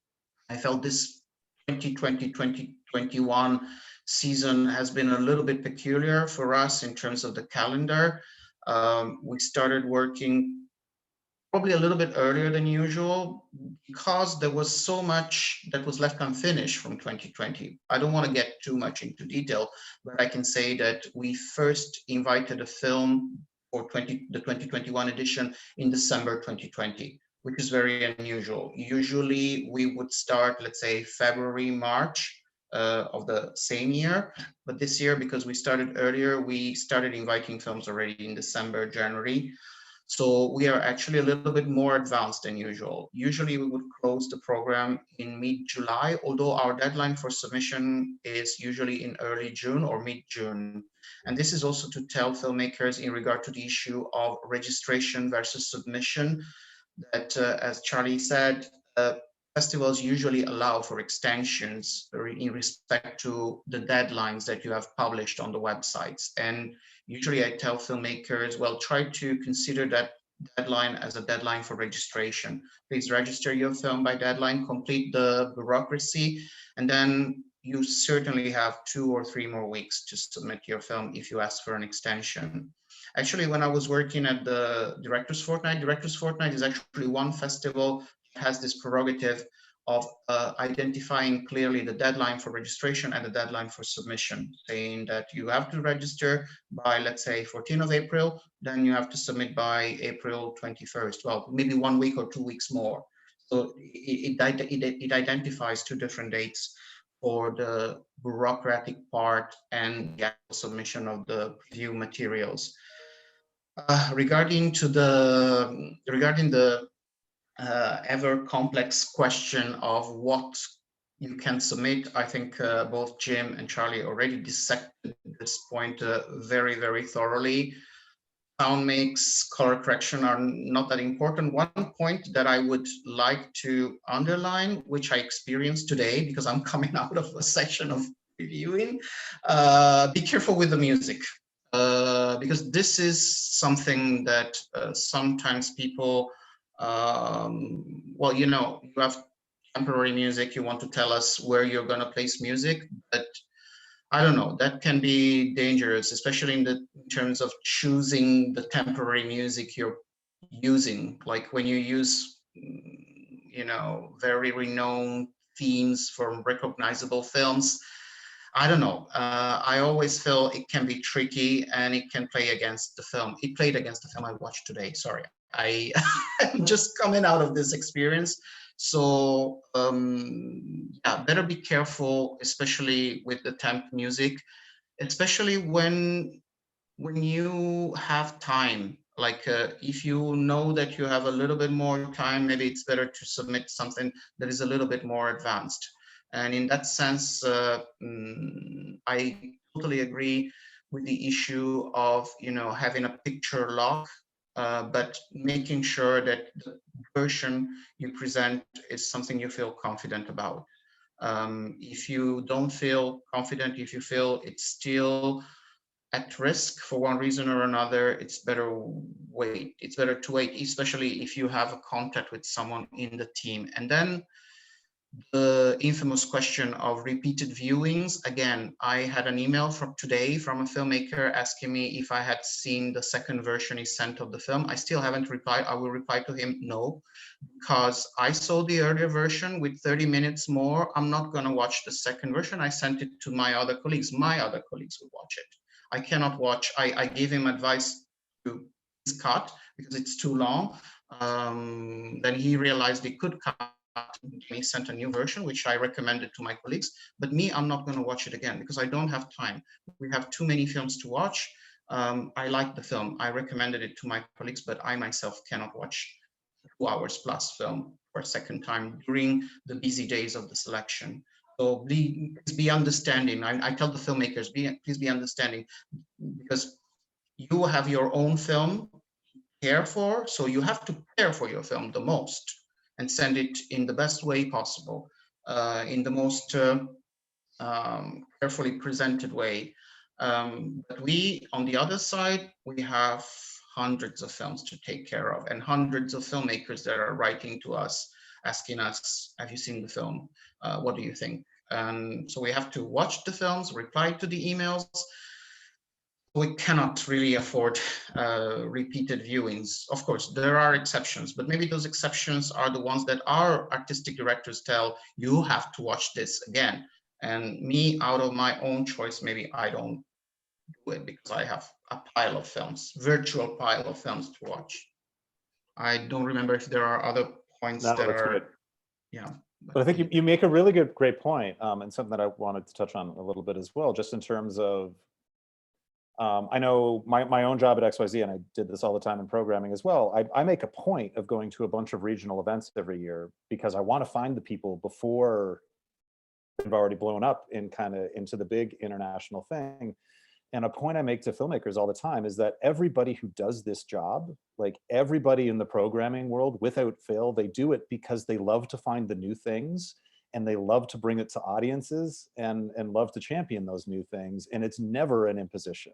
I felt this 2020-2021 season has been a little bit peculiar for us in terms of the calendar. We started working probably a little bit earlier than usual because there was so much that was left unfinished from 2020. I don't want to get too much into detail, but I can say that we first invited a film for the 2021 edition in December 2020, which is very unusual. Usually we would start, let's say, February, March of the same year. But this year, because we started earlier, we started inviting films already in December, January. So we are actually a little bit more advanced than usual. Usually we would close the program in mid-July, although our deadline for submission is usually in early June or mid-June. And this is also to tell filmmakers in regard to the issue of registration versus submission, that as Charlie said, festivals usually allow for extensions in respect to the deadlines that you have published on the websites. And usually I tell filmmakers, well, try to consider that deadline as a deadline for registration. Please register your film by deadline, complete the bureaucracy, and then you certainly have 2 or 3 more weeks to submit your film if you ask for an extension. Actually, when I was working at the Directors Fortnight is actually one festival that has this prerogative of identifying clearly the deadline for registration and the deadline for submission, saying that you have to register by, let's say, 14th of April, then you have to submit by April 21st. Well, maybe 1 week or 2 weeks more. So it identifies 2 different dates for the bureaucratic part and the actual submission of the preview materials. Regarding the ever complex question of what you can submit, I think both Jim and Charlie already dissected this point very, very thoroughly. Sound mix, color correction are not that important. One point that I would like to underline, which I experienced today because I'm coming out of a session of reviewing, be careful with the music. Because this is something that sometimes people, well, you know, you have temporary music, you want to tell us where you're going to place music, but I don't know, that can be dangerous, especially in terms of choosing the temporary music you're using. Like when you use, you know, very renowned themes from recognizable films, I don't know. I always feel it can be tricky and it can play against the film. It played against the film I watched today. Sorry, I'm just coming out of this experience. So yeah, better be careful, especially with the temp music, especially when you have time. Like if you know that you have a little bit more time, maybe it's better to submit something that is a little bit more advanced. And in that sense, I totally agree with the issue of, you know, having a picture lock, but making sure that the version you present is something you feel confident about. If you don't feel confident, if you feel it's still at risk for one reason or another, it's better wait. It's better to wait, especially if you have a contact with someone in the team. And then the infamous question of repeated viewings. Again, I had an email from today from a filmmaker asking me if I had seen the second version he sent of the film. I still haven't replied. I will reply to him, no, because I saw the earlier version with 30 minutes more. I'm not going to watch the second version. I sent it to my other colleagues. My other colleagues will watch it. I cannot watch. I gave him advice to cut because it's too long. Then he realized he could cut. He sent a new version, which I recommended to my colleagues. But me, I'm not going to watch it again because I don't have time. We have too many films to watch. I like the film. I recommended it to my colleagues, but I myself cannot watch 2 hours plus film for a second time during the busy days of the selection. So please be understanding. I tell the filmmakers, please be understanding, because you have your own film. care for. So you have to care for your film the most and send it in the best way possible, in the most carefully presented way. But we, on the other side, we have hundreds of films to take care of and hundreds of filmmakers that are writing to us, asking us, have you seen the film? What do you think? And so we have to watch the films, reply to the emails. We cannot really afford repeated viewings. Of course, there are exceptions, but maybe those exceptions are the ones that our artistic directors tell, you have to watch this again. And me, out of my own choice, maybe I don't do it because I have a pile of films, virtual pile of films to watch. I don't remember if there are other points No, that that's are, great. yeah. But I think you make a really great point, and something that I wanted to touch on a little bit as well, just in terms of, I know my own job at XYZ, and I did this all the time in programming as well. I make a point of going to a bunch of regional events every year because I want to find the people before they've already blown up in kind of into the big international thing. And a point I make to filmmakers all the time is that everybody who does this job, like everybody in the programming world, without fail, they do it because they love to find the new things and they love to bring it to audiences and love to champion those new things. And it's never an imposition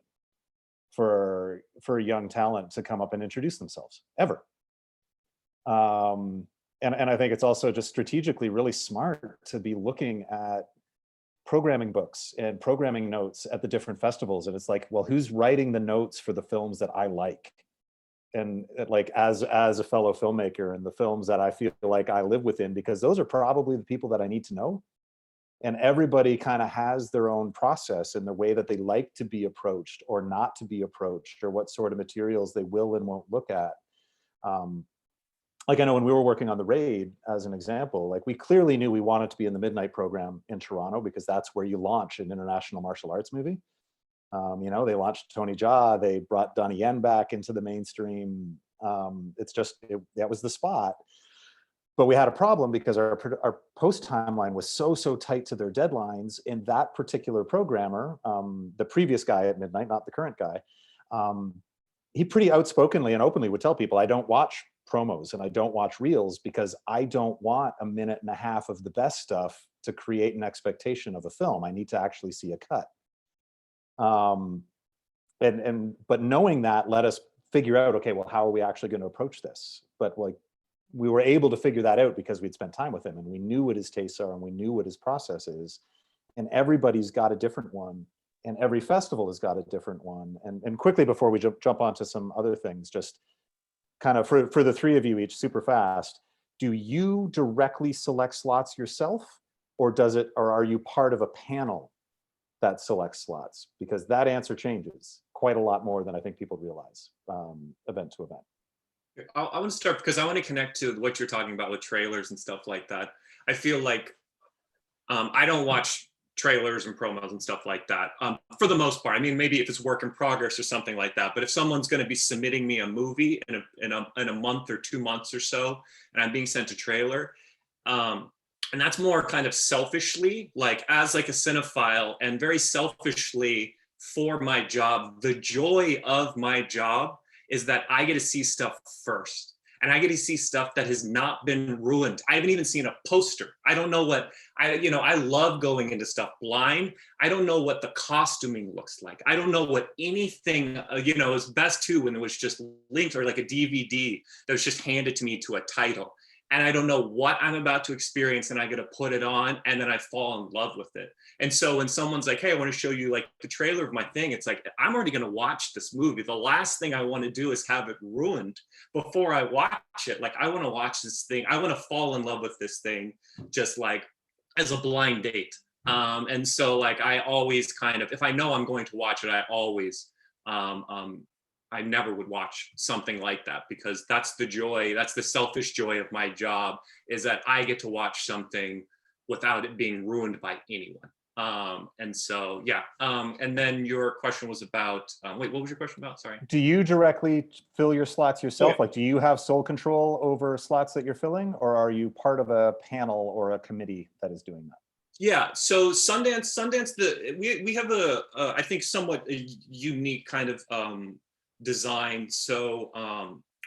for a young talent to come up and introduce themselves, ever. And I think it's also just strategically really smart to be looking at programming books and programming notes at the different festivals. And it's like, well, who's writing the notes for the films that I like? And like, as a fellow filmmaker, and the films that I feel like I live within, because those are probably the people that I need to know. And everybody kind of has their own process in the way that they like to be approached or not to be approached, or what sort of materials they will and won't look at. Like I know when we were working on The Raid, as an example, like we clearly knew we wanted to be in the midnight program in Toronto because that's where you launch an international martial arts movie. You know, they launched Tony Jaa, they brought Donnie Yen back into the mainstream. It's just, that was the spot. But we had a problem because our post timeline was so tight to their deadlines. And that particular programmer, the previous guy at Midnight, not the current guy, he pretty outspokenly and openly would tell people, I don't watch promos and I don't watch reels because I don't want a minute and a half of the best stuff to create an expectation of a film. I need to actually see a cut. But knowing that let us figure out, okay, well, how are we actually going to approach this? But like, we were able to figure that out because we'd spent time with him and we knew what his tastes are and we knew what his process is. And everybody's got a different one. And every festival has got a different one. And quickly, before we jump onto some other things, just kind of for the three of you each, super fast, do you directly select slots yourself, or are you part of a panel that selects slots? Because that answer changes quite a lot more than I think people realize, event to event. I want to start because I want to connect to what you're talking about with trailers and stuff like that. I feel like I don't watch trailers and promos and stuff like that for the most part. I mean, maybe if it's work in progress or something like that, but if someone's going to be submitting me a movie in a month or 2 months or so, and I'm being sent a trailer, and that's more kind of selfishly, like as like a cinephile, and very selfishly for my job. The joy of my job is that I get to see stuff first. And I get to see stuff that has not been ruined. I haven't even seen a poster. I don't know what, I love going into stuff blind. I don't know what the costuming looks like. I don't know what anything, it was best too when it was just linked, or like a DVD that was just handed to me to a title. And I don't know what I'm about to experience, and I get to put it on, and then I fall in love with it. And so when someone's like, hey, I want to show you like the trailer of my thing, it's like, I'm already going to watch this movie. The last thing I want to do is have it ruined before I watch it. Like, I want to watch this thing. I want to fall in love with this thing, just like as a blind date. And so like, I always kind of, if I know I'm going to watch it, I always, I never would watch something like that, because that's the joy, that's the selfish joy of my job, is that I get to watch something without it being ruined by anyone. And so, yeah. And then your question was about, wait, what was your question about? Sorry. Do you directly fill your slots yourself? Oh, yeah. Like, do you have sole control over slots that you're filling, or are you part of a panel or a committee that is doing that? Yeah, so Sundance, we have I think somewhat a unique kind of design. So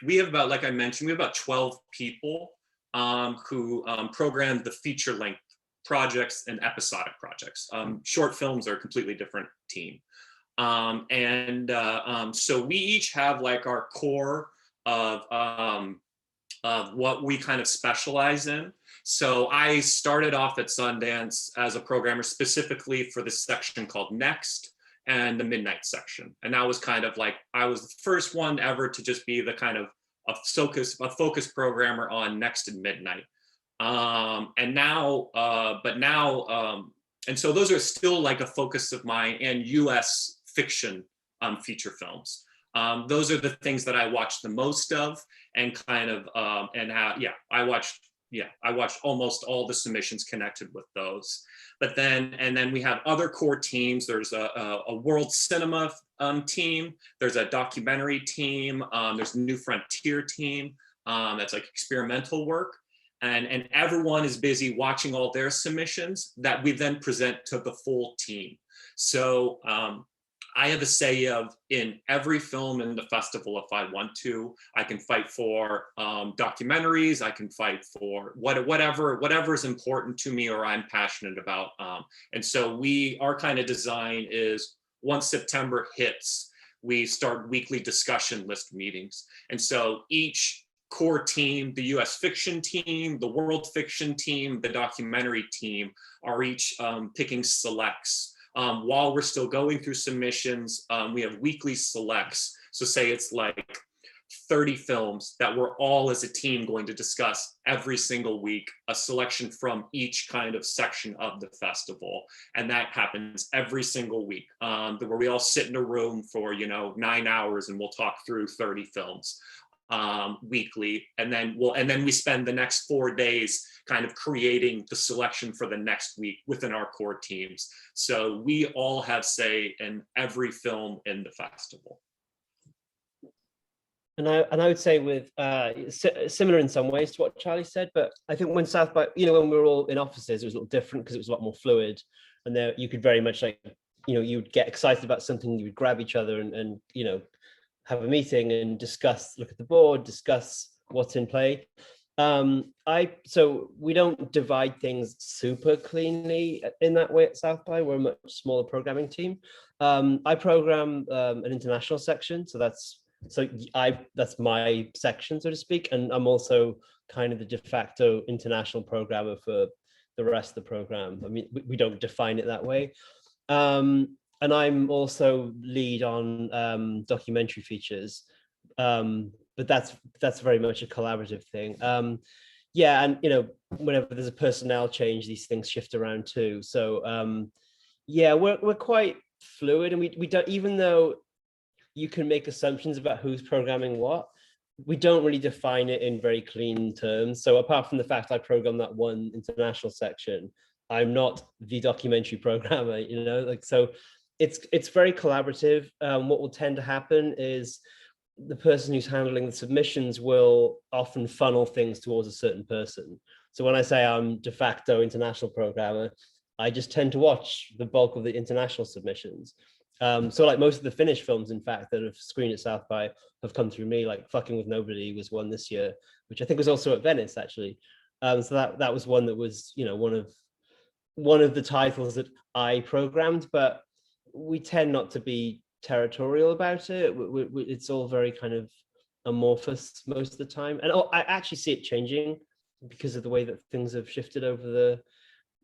we have about, like I mentioned, we have about 12 people who program the feature length projects and episodic projects. Short films are a completely different team. So we each have like our core of what we kind of specialize in. So I started off at Sundance as a programmer specifically for this section called Next and the Midnight section. And that was kind of like, I was the first one ever to just be the kind of a focus programmer on Next and Midnight. And so those are still like a focus of mine, and US fiction feature films. Those are the things that I watch the most of, and kind of I watched almost all the submissions connected with those. But then we have other core teams. There's a world cinema team. There's a documentary team. There's a New Frontier team that's like experimental work. And everyone is busy watching all their submissions that we then present to the full team. So I have a say of in every film in the festival if I want to. I can fight for documentaries. I can fight for whatever is important to me or I'm passionate about. And so our kind of design is once September hits, we start weekly discussion list meetings. And so each core team, the US fiction team, the world fiction team, the documentary team are each picking selects. While we're still going through submissions, we have weekly selects. So say it's like 30 films that we're all as a team going to discuss every single week, a selection from each kind of section of the festival. And that happens every single week, where we all sit in a room for 9 hours and we'll talk through 30 films weekly. And then we spend the next 4 days kind of creating the selection for the next week within our core teams. So we all have say in every film in the festival. And I would say with similar in some ways to what Charlie said, but I think when South by, when we were all in offices, it was a little different because it was a lot more fluid, and there you could very much you would get excited about something, you would grab each other and have a meeting and look at the board, discuss what's in play. So we don't divide things super cleanly in that way at South by. We're a much smaller programming team. I program an international section, so that's my section, so to speak, and I'm also kind of the de facto international programmer for the rest of the program. I mean, we don't define it that way. And I'm also lead on documentary features, but that's very much a collaborative thing. And whenever there's a personnel change, these things shift around too. So we're quite fluid, and we don't, even though you can make assumptions about who's programming what, we don't really define it in very clean terms. So apart from the fact I program that one international section, I'm not the documentary programmer, so it's very collaborative. What will tend to happen is the person who's handling the submissions will often funnel things towards a certain person. So when I say I'm de facto international programmer, I just tend to watch the bulk of the international submissions. So like most of the Finnish films, in fact, that have screened at South by have come through me. Like Fucking with Nobody was one this year, which I think was also at Venice actually. So that was one that was, one of the titles that I programmed, but we tend not to be territorial about it. It's all very kind of amorphous most of the time. And I actually see it changing because of the way that things have shifted over the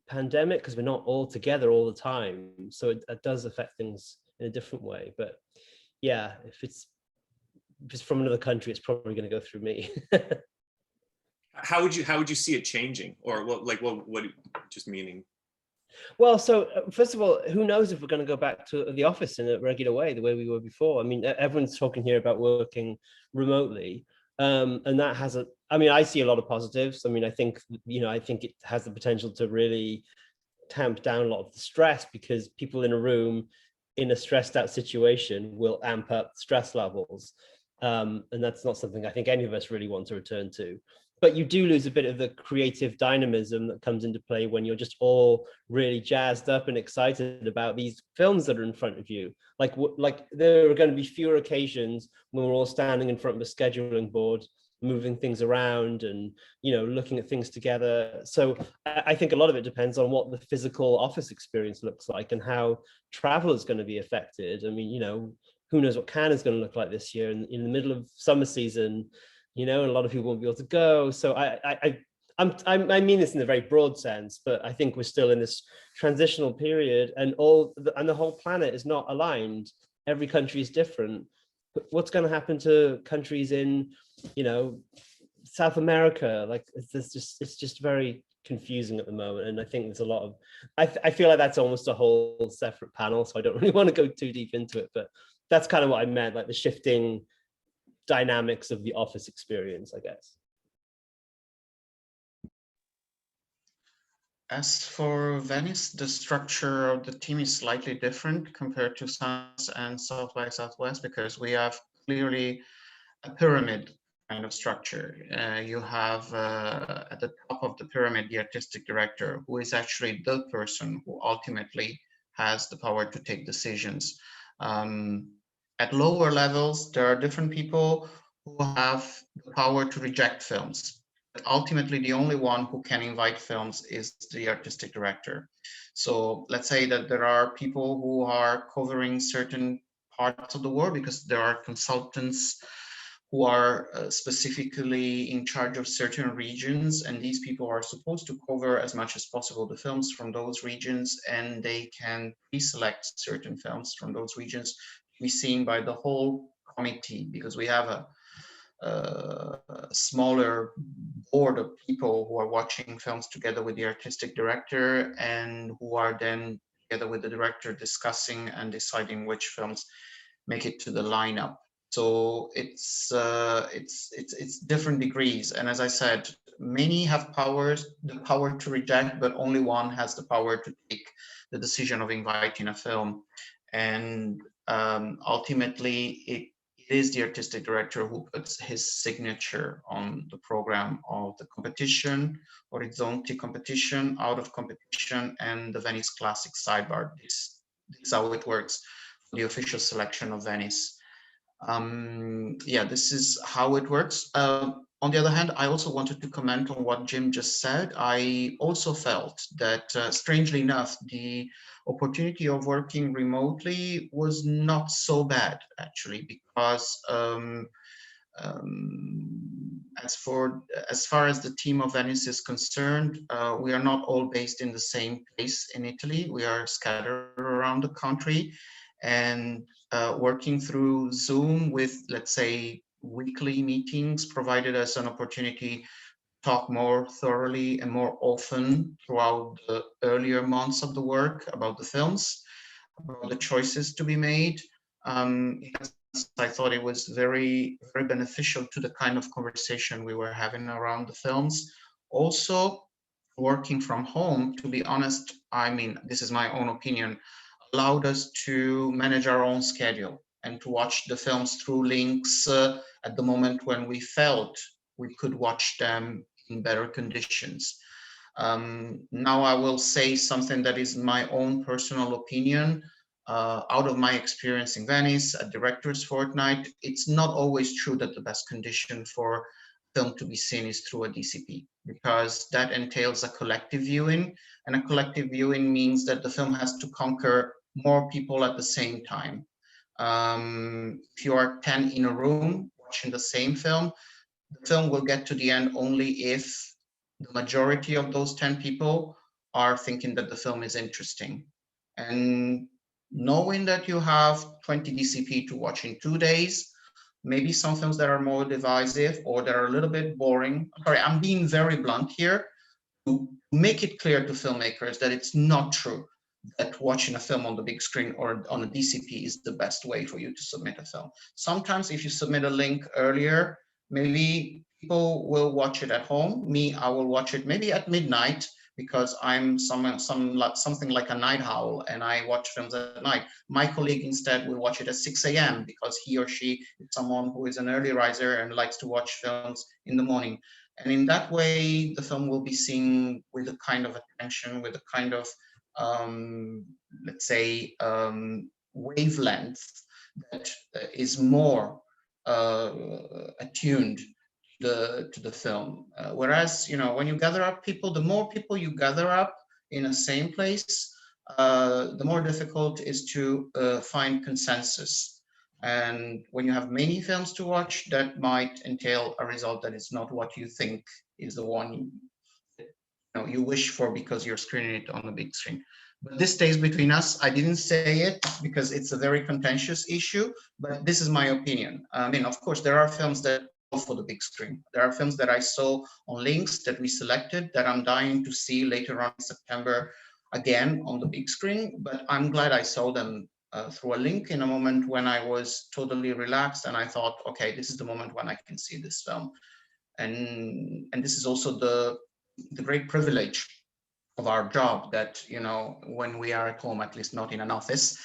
pandemic, because we're not all together all the time. So it does affect things in a different way. But yeah, if it's from another country, it's probably going to go through me. How would you see it changing, or what just meaning? Well, so first of all, who knows if we're going to go back to the office in a regular way, the way we were before. I mean, everyone's talking here about working remotely, and that has I see a lot of positives. I mean, I think it has the potential to really tamp down a lot of the stress, because people in a room in a stressed out situation will amp up stress levels. And that's not something I think any of us really want to return to. but you do lose a bit of the creative dynamism that comes into play when you're just all really jazzed up and excited about these films that are in front of you. Like there are going to be fewer occasions when we're all standing in front of a scheduling board, moving things around and, you know, looking at things together. So I think a lot of it depends on what the physical office experience looks like and how travel is going to be affected. I mean, you know, who knows what Cannes is going to look like this year in the middle of summer season, you know, and a lot of people won't be able to go. So I mean this in a very broad sense, but I think we're still in this transitional period, and the whole planet is not aligned. Every country is different. But what's going to happen to countries in, you know, South America? Like it's just very confusing at the moment, and I think there's a lot of. I feel like that's almost a whole separate panel, so I don't really want to go too deep into it. But that's kind of what I meant, like the shifting dynamics of the office experience, I guess. As for Venice, the structure of the team is slightly different compared to Sundance and South by Southwest, because we have clearly a pyramid kind of structure. You have at the top of the pyramid the artistic director, who is actually the person who ultimately has the power to take decisions. At lower levels, there are different people who have the power to reject films. But ultimately, the only one who can invite films is the artistic director. So let's say that there are people who are covering certain parts of the world because there are consultants who are specifically in charge of certain regions, and these people are supposed to cover as much as possible the films from those regions, and they can pre-select certain films from those regions to be seen by the whole committee, because we have a smaller board of people who are watching films together with the artistic director, and who are then together with the director discussing and deciding which films make it to the lineup. So it's different degrees, and as I said, many have the power to reject, but only one has the power to take the decision of inviting a film, and ultimately it is the artistic director who puts his signature on the program of the competition, Orizzonti competition, out of competition, and the Venice Classic sidebar. This is how it works for the official selection of Venice. Yeah, this is how it works. On the other hand, I also wanted to comment on what Jim just said. I also felt that, strangely enough, the opportunity of working remotely was not so bad, actually, because as far as the team of Venice is concerned, we are not all based in the same place in Italy. We are scattered around the country, and working through Zoom with, let's say, weekly meetings provided us an opportunity to talk more thoroughly and more often throughout the earlier months of the work about the films, about the choices to be made. I thought it was very, very beneficial to the kind of conversation we were having around the films. Also, working from home, to be honest, I mean, this is my own opinion, allowed us to manage our own schedule and to watch the films through links at the moment when we felt we could watch them in better conditions. Now I will say something that is my own personal opinion. Out of my experience in Venice at Directors Fortnight, it's not always true that the best condition for film to be seen is through a DCP, because that entails a collective viewing, and a collective viewing means that the film has to conquer more people at the same time. If you are 10 in a room watching the same film, the film will get to the end only if the majority of those 10 people are thinking that the film is interesting. And knowing that you have 20 DCP to watch in 2 days, maybe some films that are more divisive or that are a little bit boring. Sorry, I'm being very blunt here to make it clear to filmmakers that it's not true that watching a film on the big screen or on a DCP is the best way for you to submit a film. Sometimes if you submit a link earlier, maybe people will watch it at home. Me, I will watch it maybe at midnight because I'm something like a night owl and I watch films at night. My colleague instead will watch it at 6 a.m. because he or she is someone who is an early riser and likes to watch films in the morning. And in that way, the film will be seen with a kind of attention, with a kind of, let's say, wavelength that is more attuned to the film. Whereas, when you gather up people, the more people you gather up in the same place, the more difficult it is to find consensus. And when you have many films to watch, that might entail a result that is not what you think is the one you wish for because you're screening it on the big screen. But this stays between us. I didn't say it because it's a very contentious issue, but this is my opinion. I mean, of course, there are films that go for the big screen. There are films that I saw on links that we selected that I'm dying to see later on in September again on the big screen, but I'm glad I saw them through a link in a moment when I was totally relaxed and I thought, okay, this is the moment when I can see this film. And this is also the great privilege of our job that, when we are at home, at least not in an office,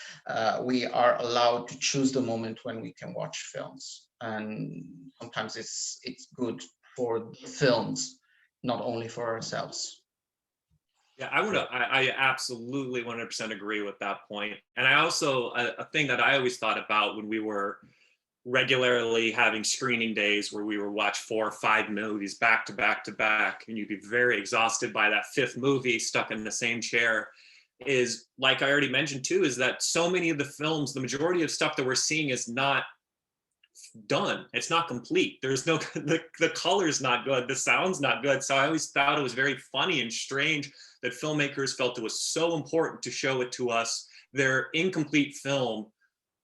we are allowed to choose the moment when we can watch films. And sometimes it's good for the films, not only for ourselves. Yeah, I absolutely 100% agree with that point. And I also, a thing that I always thought about when we were regularly having screening days where we would watch 4 or 5 movies back to back to back, and you'd be very exhausted by that 5th movie stuck in the same chair, is, like I already mentioned too, is that so many of the films, the majority of stuff that we're seeing is not done. It's not complete. There's no, the color's not good, the sound's not good. So I always thought it was very funny and strange that filmmakers felt it was so important to show it to us, their incomplete film,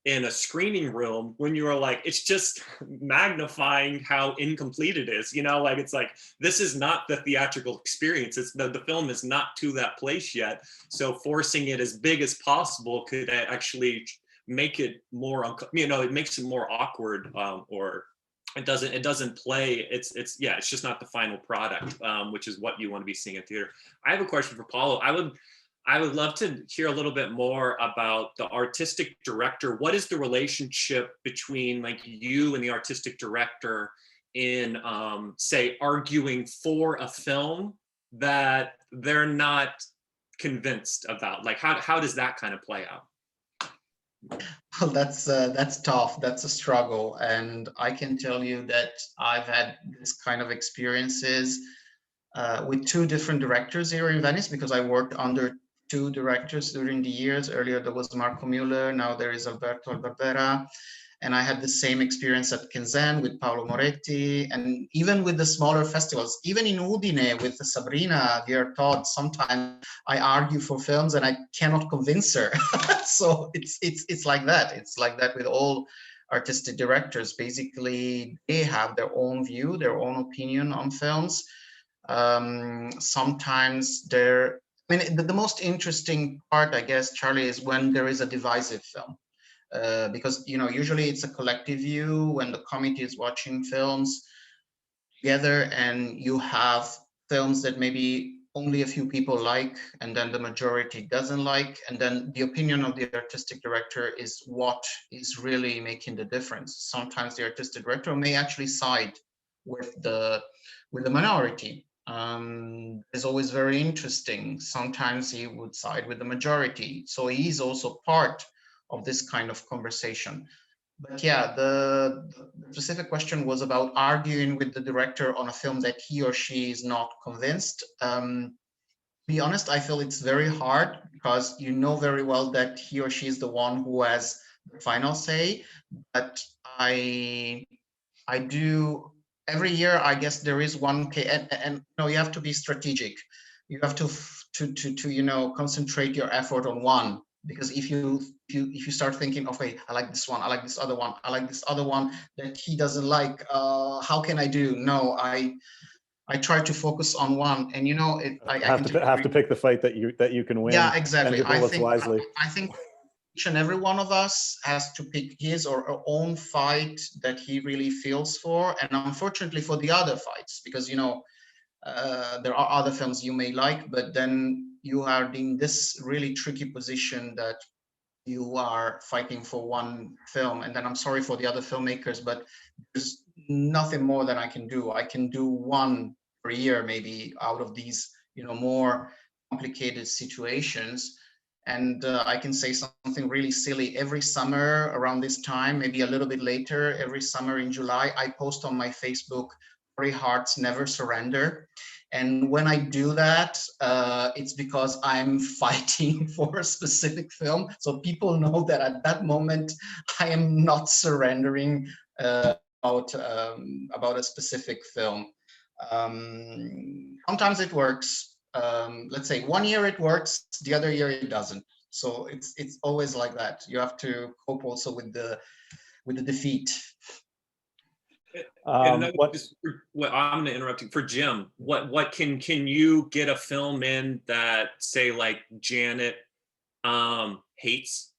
in a screening room, when you are like, it's just magnifying how incomplete it is. It's like, this is not the theatrical experience. It's the film is not to that place yet. So forcing it as big as possible could actually make it more, it makes it more awkward, or it doesn't play. It's just not the final product, which is what you want to be seeing in theater. I have a question for Paulo. I would love to hear a little bit more about the artistic director. What is the relationship between like you and the artistic director in, say, arguing for a film that they're not convinced about? Like, how does that kind of play out? Well, that's tough. That's a struggle. And I can tell you that I've had this kind of experiences with 2 different directors here in Venice, because I worked under 2 directors during the years. Earlier there was Marco Müller, now there is Alberto Albarbera. And I had the same experience at Kenzen with Paolo Moretti, and even with the smaller festivals, even in Udine with Sabrina Dear Todd, sometimes I argue for films and I cannot convince her. So it's like that. It's like that with all artistic directors. Basically, they have their own view, their own opinion on films. Sometimes the most interesting part, I guess, Charlie, is when there is a divisive film. Because usually it's a collective view when the committee is watching films together, and you have films that maybe only a few people like, and then the majority doesn't like, and then the opinion of the artistic director is what is really making the difference. Sometimes the artistic director may actually side with the minority. Is always very interesting. Sometimes he would side with the majority, so he's also part of this kind of conversation. But yeah, the specific question was about arguing with the director on a film that he or she is not convinced. To be honest, I feel it's very hard, because you know very well that he or she is the one who has the final say. But I do, every year, I guess there is one case, and you have to be strategic. You have to concentrate your effort on one, because if you start thinking, okay, I like this one, I like this other one, I like this other one that he doesn't like, how can I do? No, I try to focus on one, and I have to pick the fight that you can win. Yeah, exactly. And your bullets wisely. I think each and every one of us has to pick his or her own fight that he really feels for, and unfortunately for the other fights, because there are other films you may like, but then you are in this really tricky position that you are fighting for one film. And then I'm sorry for the other filmmakers, but there's nothing more that I can do. I can do one per year, maybe, out of these, more complicated situations. And I can say something really silly. Every summer around this time, maybe a little bit later, every summer in July, I post on my Facebook, "Brave Hearts Never Surrender." And when I do that, it's because I'm fighting for a specific film. So people know that at that moment, I am not surrendering about a specific film. Sometimes it works. Let's say one year it works, the other year it doesn't. So it's always like that. You have to cope also with the defeat. I'm going to interrupt you for Jim. What can you get a film in that, say, like Janet hates?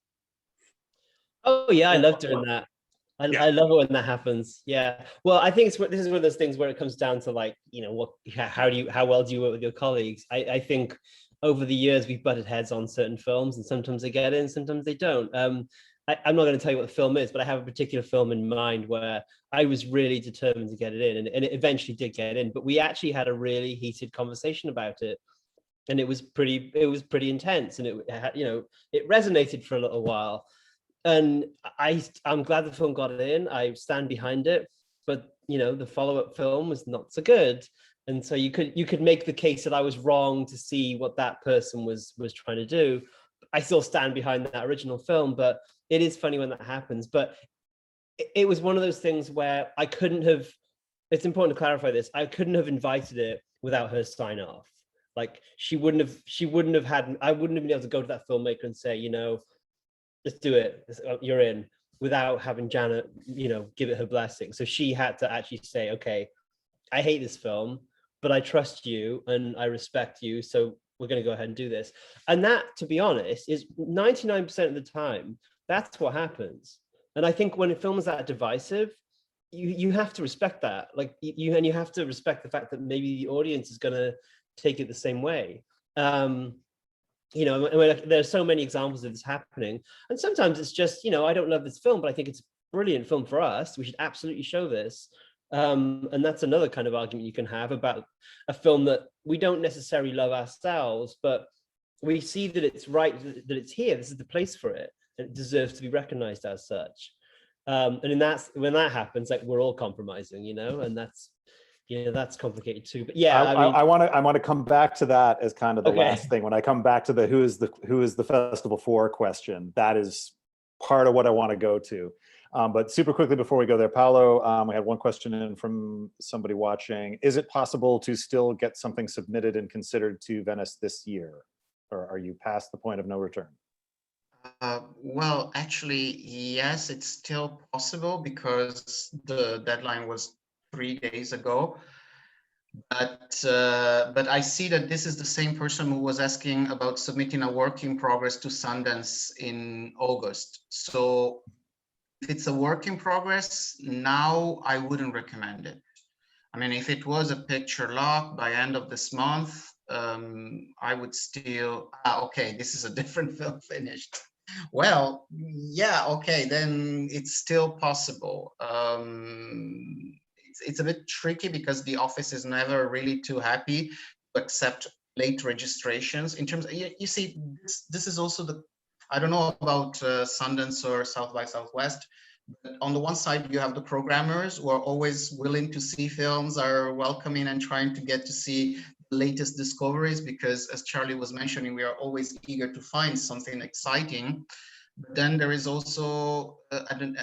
Oh yeah, I love doing that. I love it when that happens. Yeah. Well, I think this is one of those things where it comes down to, like, how well do you work with your colleagues? I think over the years we've butted heads on certain films, and sometimes they get in, sometimes they don't. I'm not going to tell you what the film is, but I have a particular film in mind where I was really determined to get it in, and it eventually did get in. But we actually had a really heated conversation about it, and it was pretty intense, and it resonated for a little while. And I'm glad the film got it in. I stand behind it, but the follow-up film was not so good. And so you could make the case that I was wrong to see what that person was trying to do. I still stand behind that original film, but it is funny when that happens. But it was one of those things where I couldn't have. It's important to clarify this. I couldn't have invited it without her sign off. Like she wouldn't have had. I wouldn't have been able to go to that filmmaker and say, let's do it, you're in, without having Janet, give it her blessing. So she had to actually say, okay, I hate this film, but I trust you and I respect you, so we're going to go ahead and do this. And that, to be honest, is 99% of the time, that's what happens. And I think when a film is that divisive, you have to respect that. Like you have to respect the fact that maybe the audience is going to take it the same way. There's so many examples of this happening, and sometimes it's just, I don't love this film, but I think it's a brilliant film for us. We should absolutely show this. And that's another kind of argument you can have about a film that we don't necessarily love ourselves, but we see that it's right, that it's here. This is the place for it. And it deserves to be recognized as such. And when that happens, like, we're all compromising, and that's complicated too. But yeah, I want to come back to that as kind of the last thing. When I come back to the who is the festival for question, that is part of what I want to go to. But super quickly before we go there, Paolo, we had one question in from somebody watching. Is it possible to still get something submitted and considered to Venice this year, or are you past the point of no return? Well, actually, yes, it's still possible because the deadline was 3 days ago. But I see that this is the same person who was asking about submitting a work in progress to Sundance in August. So if it's a work in progress, now I wouldn't recommend it. I mean, if it was a picture lock by end of this month, I would still, okay, this is a different film finished. Well, yeah, okay, then it's still possible. It's a bit tricky because the office is never really too happy to accept late registrations. In terms of, you see, this is also I don't know about Sundance or South by Southwest, but on the one side, you have the programmers who are always willing to see films, are welcoming and trying to get to see the latest discoveries, because as Charlie was mentioning, we are always eager to find something exciting. But then there is also an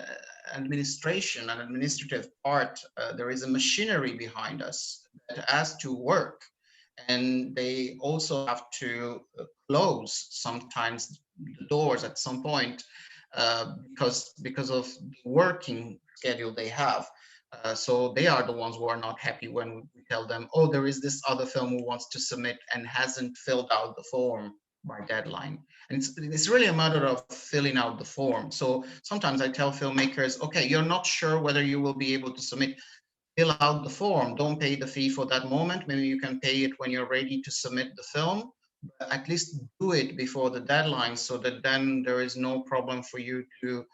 administrative part. There is a machinery behind us that has to work, and they also have to close sometimes the doors at some point because of the working schedule they have. So they are the ones who are not happy when we tell them, oh, there is this other film who wants to submit and hasn't filled out the form by deadline. And it's really a matter of filling out the form. So sometimes I tell filmmakers, okay, you're not sure whether you will be able to submit. fill out the form. Don't pay the fee for that moment. Maybe you can pay it when you're ready to submit the film. But at least do it before the deadline, so that then there is no problem for you to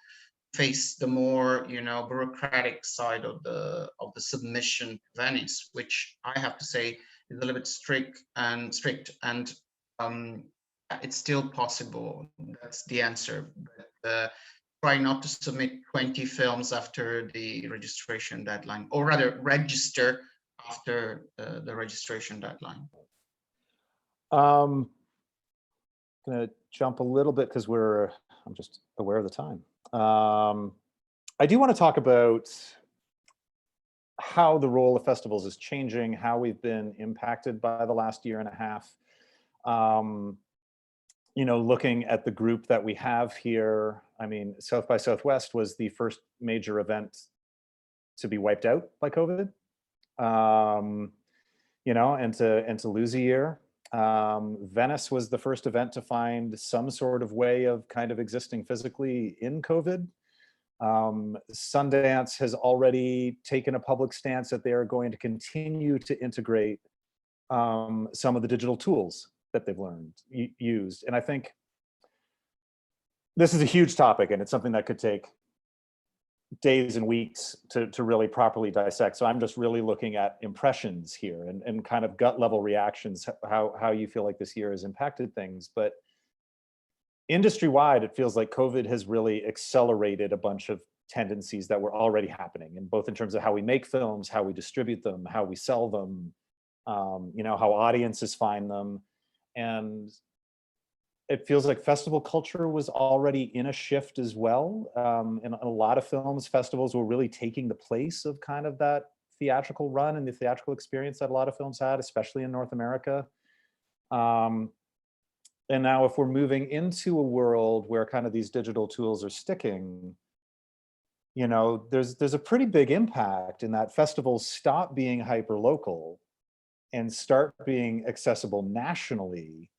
face the more, bureaucratic side of the submission to Venice, which I have to say is a little bit strict, and it's still possible. That's the answer. But try not to submit 20 films after the registration deadline, or rather register after the registration deadline. Gonna jump a little bit because I'm just aware of the time. I do want to talk about how the role of festivals is changing, how we've been impacted by the last year and a half. Looking at the group that we have here, I mean, South by Southwest was the first major event to be wiped out by COVID, and to lose a year. Venice was the first event to find some sort of way of kind of existing physically in COVID. Sundance has already taken a public stance that they are going to continue to integrate some of the digital tools that they've used. And I think this is a huge topic, and it's something that could take days and weeks to really properly dissect. So I'm just really looking at impressions here and kind of gut level reactions, how you feel like this year has impacted things. But industry-wide, it feels like COVID has really accelerated a bunch of tendencies that were already happening, and both in terms of how we make films, how we distribute them, how we sell them, how audiences find them. And it feels like festival culture was already in a shift as well. In a lot of films, festivals were really taking the place of kind of that theatrical run and the theatrical experience that a lot of films had, especially in North America. And now if we're moving into a world where kind of these digital tools are sticking, there's a pretty big impact in that festivals stop being hyper local and start being accessible nationally.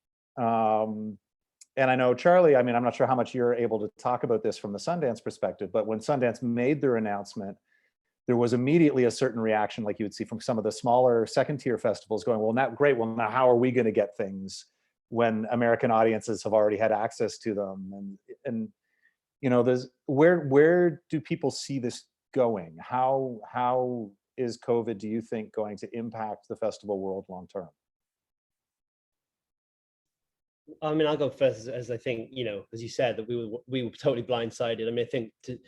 And I know, Charlie, I mean, I'm not sure how much you're able to talk about this from the Sundance perspective, but when Sundance made their announcement, there was immediately a certain reaction, like you would see from some of the smaller second-tier festivals going, well, now, great, well, now how are we going to get things when American audiences have already had access to them? And there's where do people see this going? How is COVID, do you think, going to impact the festival world long term? I mean, I'll go first, as I think, as you said, that we were totally blindsided. I mean, I think to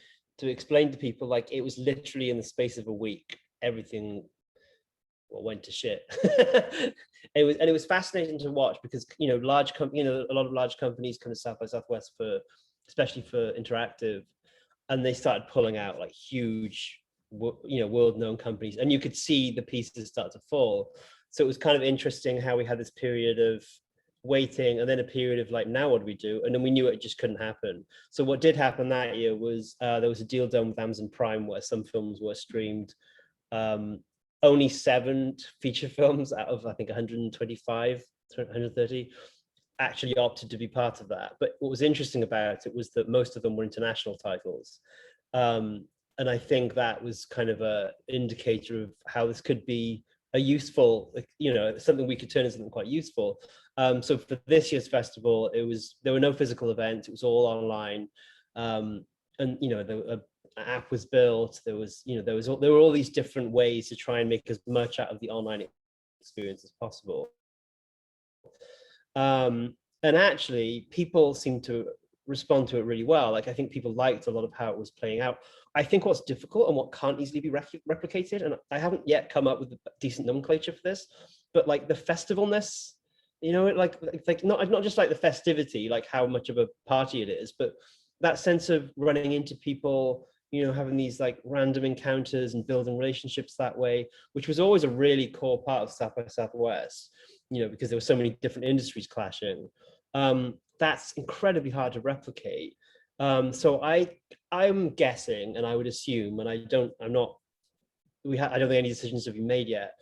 explain to people, like, it was literally in the space of a week, everything went to shit. It was fascinating to watch because, a lot of large companies come to South by Southwest especially for interactive, and they started pulling out like huge, world-known companies, and you could see the pieces start to fall. So it was kind of interesting how we had this period of waiting and then a period of like, now what do we do? And then we knew it just couldn't happen. So what did happen that year was there was a deal done with Amazon Prime where some films were streamed. Only 7 feature films out of, I think, 125, 130 actually opted to be part of that. But what was interesting about it was that most of them were international titles. And I think that was kind of a indicator of how this could be a useful, something we could turn into something quite useful. So for this year's festival, there were no physical events. It was all online. And, the app was built. There were all these different ways to try and make as much out of the online experience as possible. And actually, people seemed to respond to it really well. Like, I think people liked a lot of how it was playing out. I think what's difficult and what can't easily be replicated, and I haven't yet come up with a decent nomenclature for this, but like the festivalness, like not just like the festivity, like how much of a party it is, but that sense of running into people, having these like random encounters and building relationships that way, which was always a really core part of South by Southwest, because there were so many different industries clashing. That's incredibly hard to replicate. So I'm guessing, and I would assume, and I don't think any decisions have been made yet.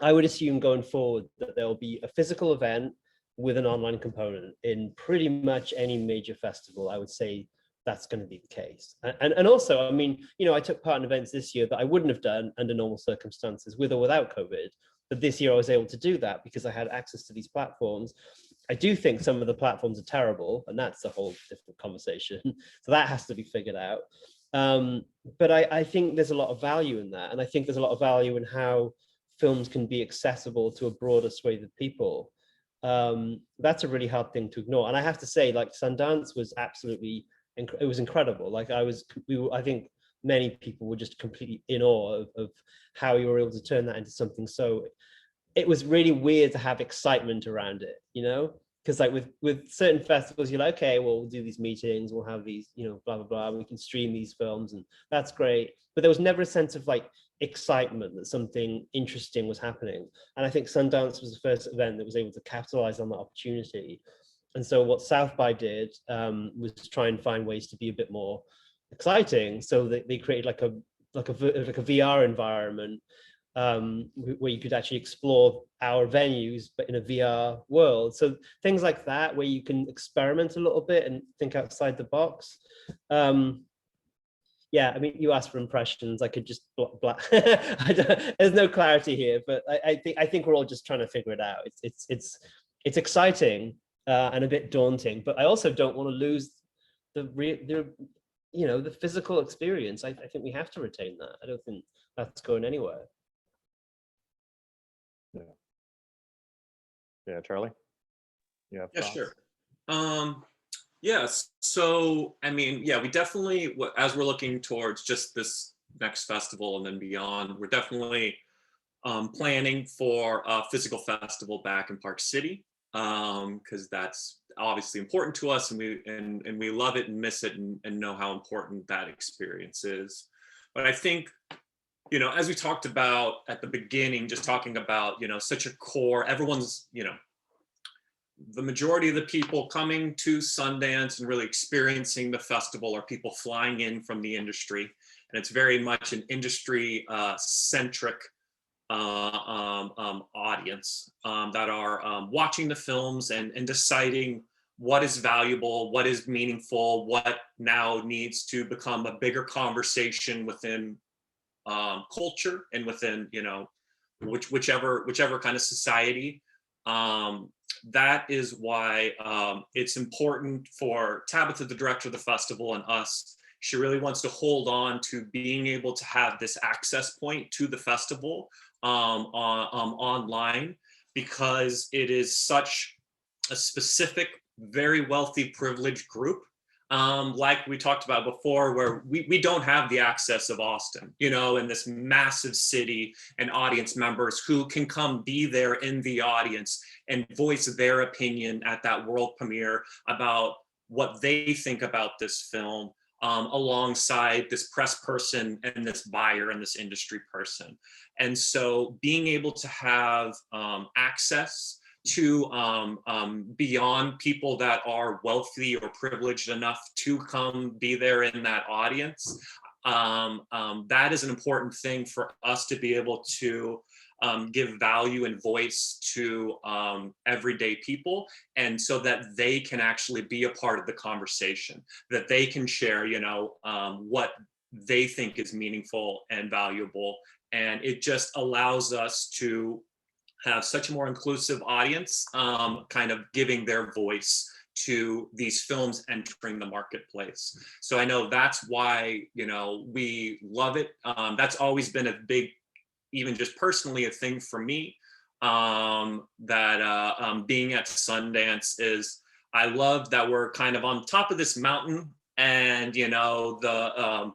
I would assume going forward that there will be a physical event with an online component in pretty much any major festival. I would say that's going to be the case. And also, I mean, you know, I took part in events this year that I wouldn't have done under normal circumstances, with or without COVID. But this year I was able to do that because I had access to these platforms. I do think some of the platforms are terrible, and that's a whole different conversation. So that has to be figured out. But I think there's a lot of value in that. And I think there's a lot of value in how films can be accessible to a broader swathe of people. That's a really hard thing to ignore. And I have to say, like, Sundance was absolutely, it was incredible. Like I think many people were just completely in awe of how you were able to turn that into something. So it was really weird to have excitement around it, you know? Because like with certain festivals, you're like, okay, well, we'll do these meetings, we'll have these, you know, blah, blah, blah, we can stream these films, and that's great. But there was never a sense of like excitement that something interesting was happening. And I think Sundance was the first event that was able to capitalize on that opportunity. And so what South by did was to try and find ways to be a bit more exciting. So they created like a VR environment where you could actually explore our venues, but in a VR world. So things like that, where you can experiment a little bit and think outside the box. Yeah, I mean, you asked for impressions. I could just there's no clarity here, but I think we're all just trying to figure it out. It's exciting and a bit daunting, but I also don't want to lose the you know, the physical experience. I think we have to retain that. I don't think that's going anywhere. Yeah, Charlie? Yeah, sure. Yes. So, I mean, yeah, we definitely, as we're looking towards just this next festival and then beyond, we're definitely planning for a physical festival back in Park City, because that's obviously important to us, and we love it and miss it, and know how important that experience is. But I think, you know, as we talked about at the beginning, just talking about, you know, such a core, everyone's, you know, the majority of the people coming to Sundance and really experiencing the festival are people flying in from the industry. And it's very much an industry centric audience that are watching the films and deciding what is valuable, what is meaningful, what now needs to become a bigger conversation within culture and within, you know, whichever kind of society. That is why it's important for Tabitha, the director of the festival, and us. She really wants to hold on to being able to have this access point to the festival online, because it is such a specific, very wealthy, privileged group. Like we talked about before, where we don't have the access of Austin, you know, and this massive city and audience members who can come be there in the audience and voice their opinion at that world premiere about what they think about this film, alongside this press person and this buyer and this industry person. And so being able to have access to beyond people that are wealthy or privileged enough to come be there in that audience, that is an important thing for us to be able to give value and voice to everyday people, and so that they can actually be a part of the conversation, that they can share, you know, what they think is meaningful and valuable. And it just allows us to have such a more inclusive audience, kind of giving their voice to these films entering the marketplace. So I know that's why, you know, we love it. That's always been a big, even just personally, a thing for me, that being at Sundance is, I love that we're kind of on top of this mountain, and, you know,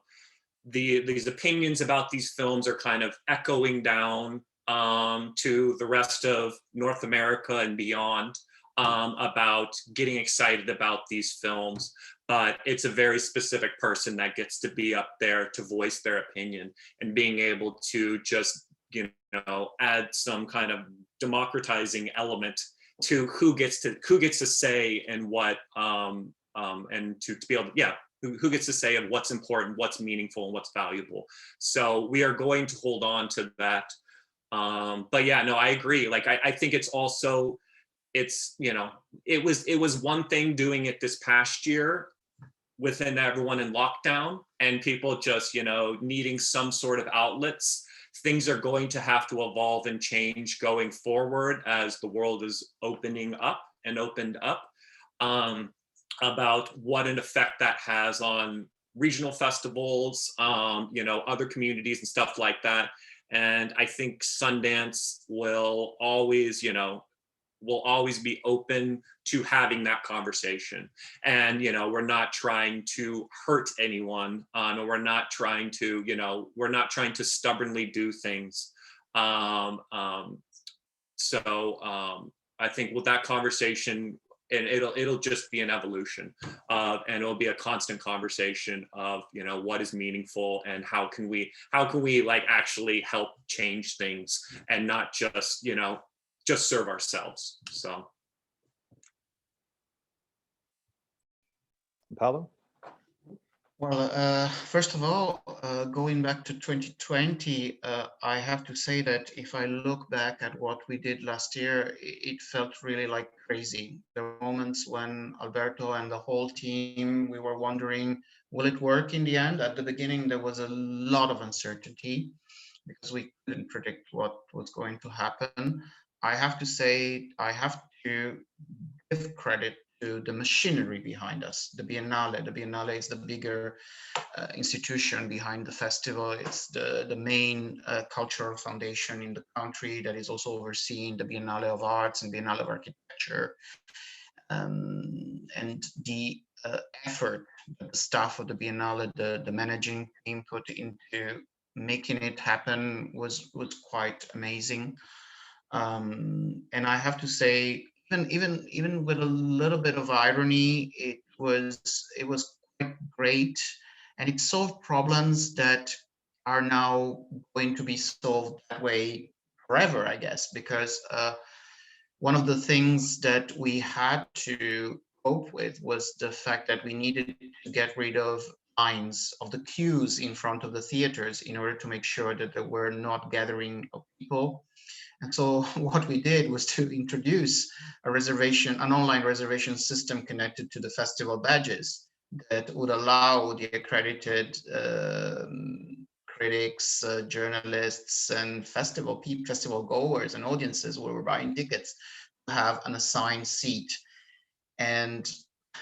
these opinions about these films are kind of echoing down to the rest of North America and beyond, about getting excited about these films. But it's a very specific person that gets to be up there to voice their opinion, and being able to just, you know, add some kind of democratizing element to who gets to say and what, and to be able to, yeah, who gets to say of what's important, what's meaningful, and what's valuable. So we are going to hold on to that. But yeah, no, I agree. Like, I think it's also, it's, you know, it was one thing doing it this past year, within everyone in lockdown and people just, you know, needing some sort of outlets. Things are going to have to evolve and change going forward as the world is opening up and opened up, about what an effect that has on regional festivals, you know, other communities and stuff like that. And I think Sundance will always, you know, will always be open to having that conversation. And, you know, we're not trying to hurt anyone, or we're not trying to, you know, we're not trying to stubbornly do things. I think with that conversation, and it'll just be an evolution, and it'll be a constant conversation of, you know, what is meaningful and how can we like actually help change things and not just, you know, just serve ourselves. So Paolo? Well, first of all, going back to 2020, I have to say that if I look back at what we did last year, it felt really like crazy. There were moments when Alberto and the whole team, we were wondering, will it work in the end? At the beginning, there was a lot of uncertainty because we couldn't predict what was going to happen. I have to say, I have to give credit to the machinery behind us, the Biennale. The Biennale is the bigger institution behind the festival. It's the main cultural foundation in the country that is also overseeing the Biennale of Arts and Biennale of Architecture. And the effort that the staff of the Biennale, the managing team put into making it happen was quite amazing. And I have to say, even with a little bit of irony, it was quite great, and it solved problems that are now going to be solved that way forever, I guess, because one of the things that we had to cope with was the fact that we needed to get rid of lines of the queues in front of the theaters in order to make sure that there were not gathering of people. And so what we did was to introduce an online reservation system connected to the festival badges that would allow the accredited critics, journalists, and festival goers and audiences who were buying tickets to have an assigned seat. And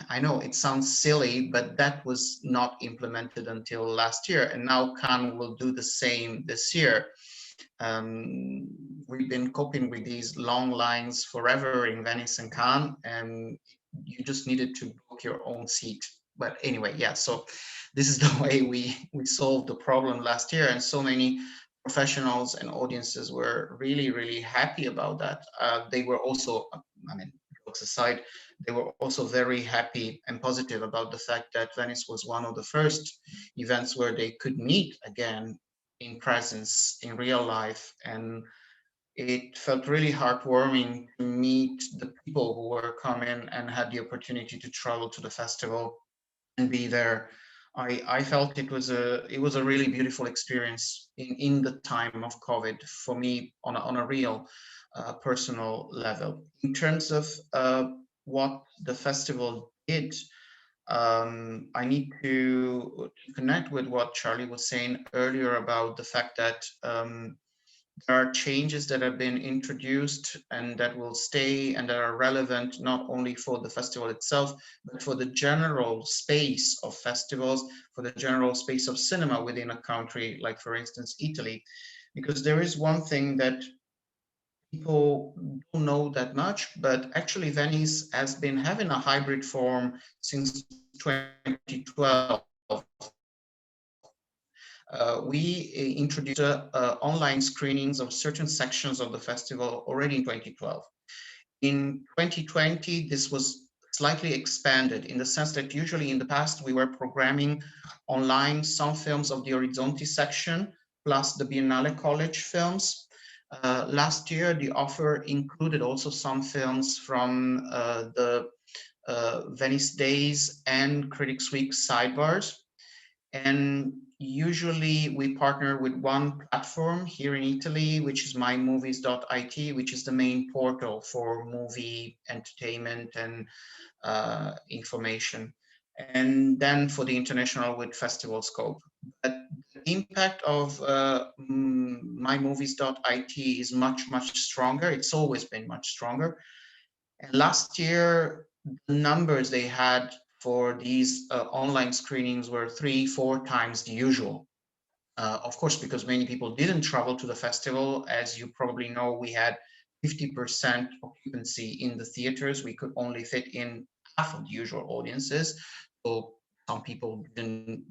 I know it sounds silly, but that was not implemented until last year. And now Cannes will do the same this year. We've been coping with these long lines forever in Venice and Cannes, and you just needed to book your own seat. But anyway, yeah, so this is the way we solved the problem last year, and so many professionals and audiences were really, really happy about that. They were also, I mean, jokes aside, they were also very happy and positive about the fact that Venice was one of the first events where they could meet again in presence, in real life. And it felt really heartwarming to meet the people who were coming and had the opportunity to travel to the festival and be there. I felt it was a really beautiful experience in the time of COVID for me on a real personal level. In terms of what the festival did, I need to connect with what Charlie was saying earlier about the fact that there are changes that have been introduced and that will stay and that are relevant not only for the festival itself, but for the general space of festivals, for the general space of cinema within a country, like for instance, Italy. Because there is one thing that people don't know that much, but actually Venice has been having a hybrid form since 2012. We introduced online screenings of certain sections of the festival already in 2012. In 2020, this was slightly expanded in the sense that usually in the past we were programming online some films of the Orizzonti section plus the Biennale College films. Last year, the offer included also some films from the Venice Days and Critics Week sidebars. And usually we partner with one platform here in Italy, which is mymovies.it, which is the main portal for movie entertainment and information. and then for the international with festival scope. But the impact of mymovies.it is much, much stronger. It's always been much stronger. And last year, the numbers they had for these online screenings were 3-4 times the usual. Of course, because many people didn't travel to the festival. As you probably know, we had 50% occupancy in the theaters. We could only fit in half of the usual audiences. So some people didn't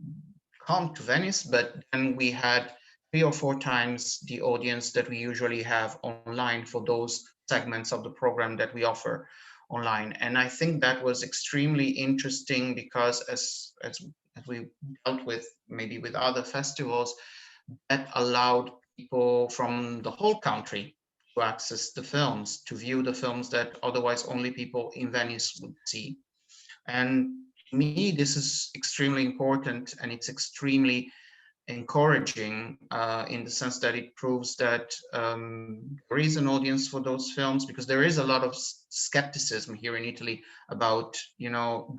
come to Venice, but then we had 3 or 4 times the audience that we usually have online for those segments of the program that we offer online. And I think that was extremely interesting because as we dealt with maybe with other festivals, that allowed people from the whole country to access the films, to view the films that otherwise only people in Venice would see. And to me, this is extremely important, and it's extremely encouraging in the sense that it proves that there is an audience for those films, because there is a lot of skepticism here in Italy about, you know,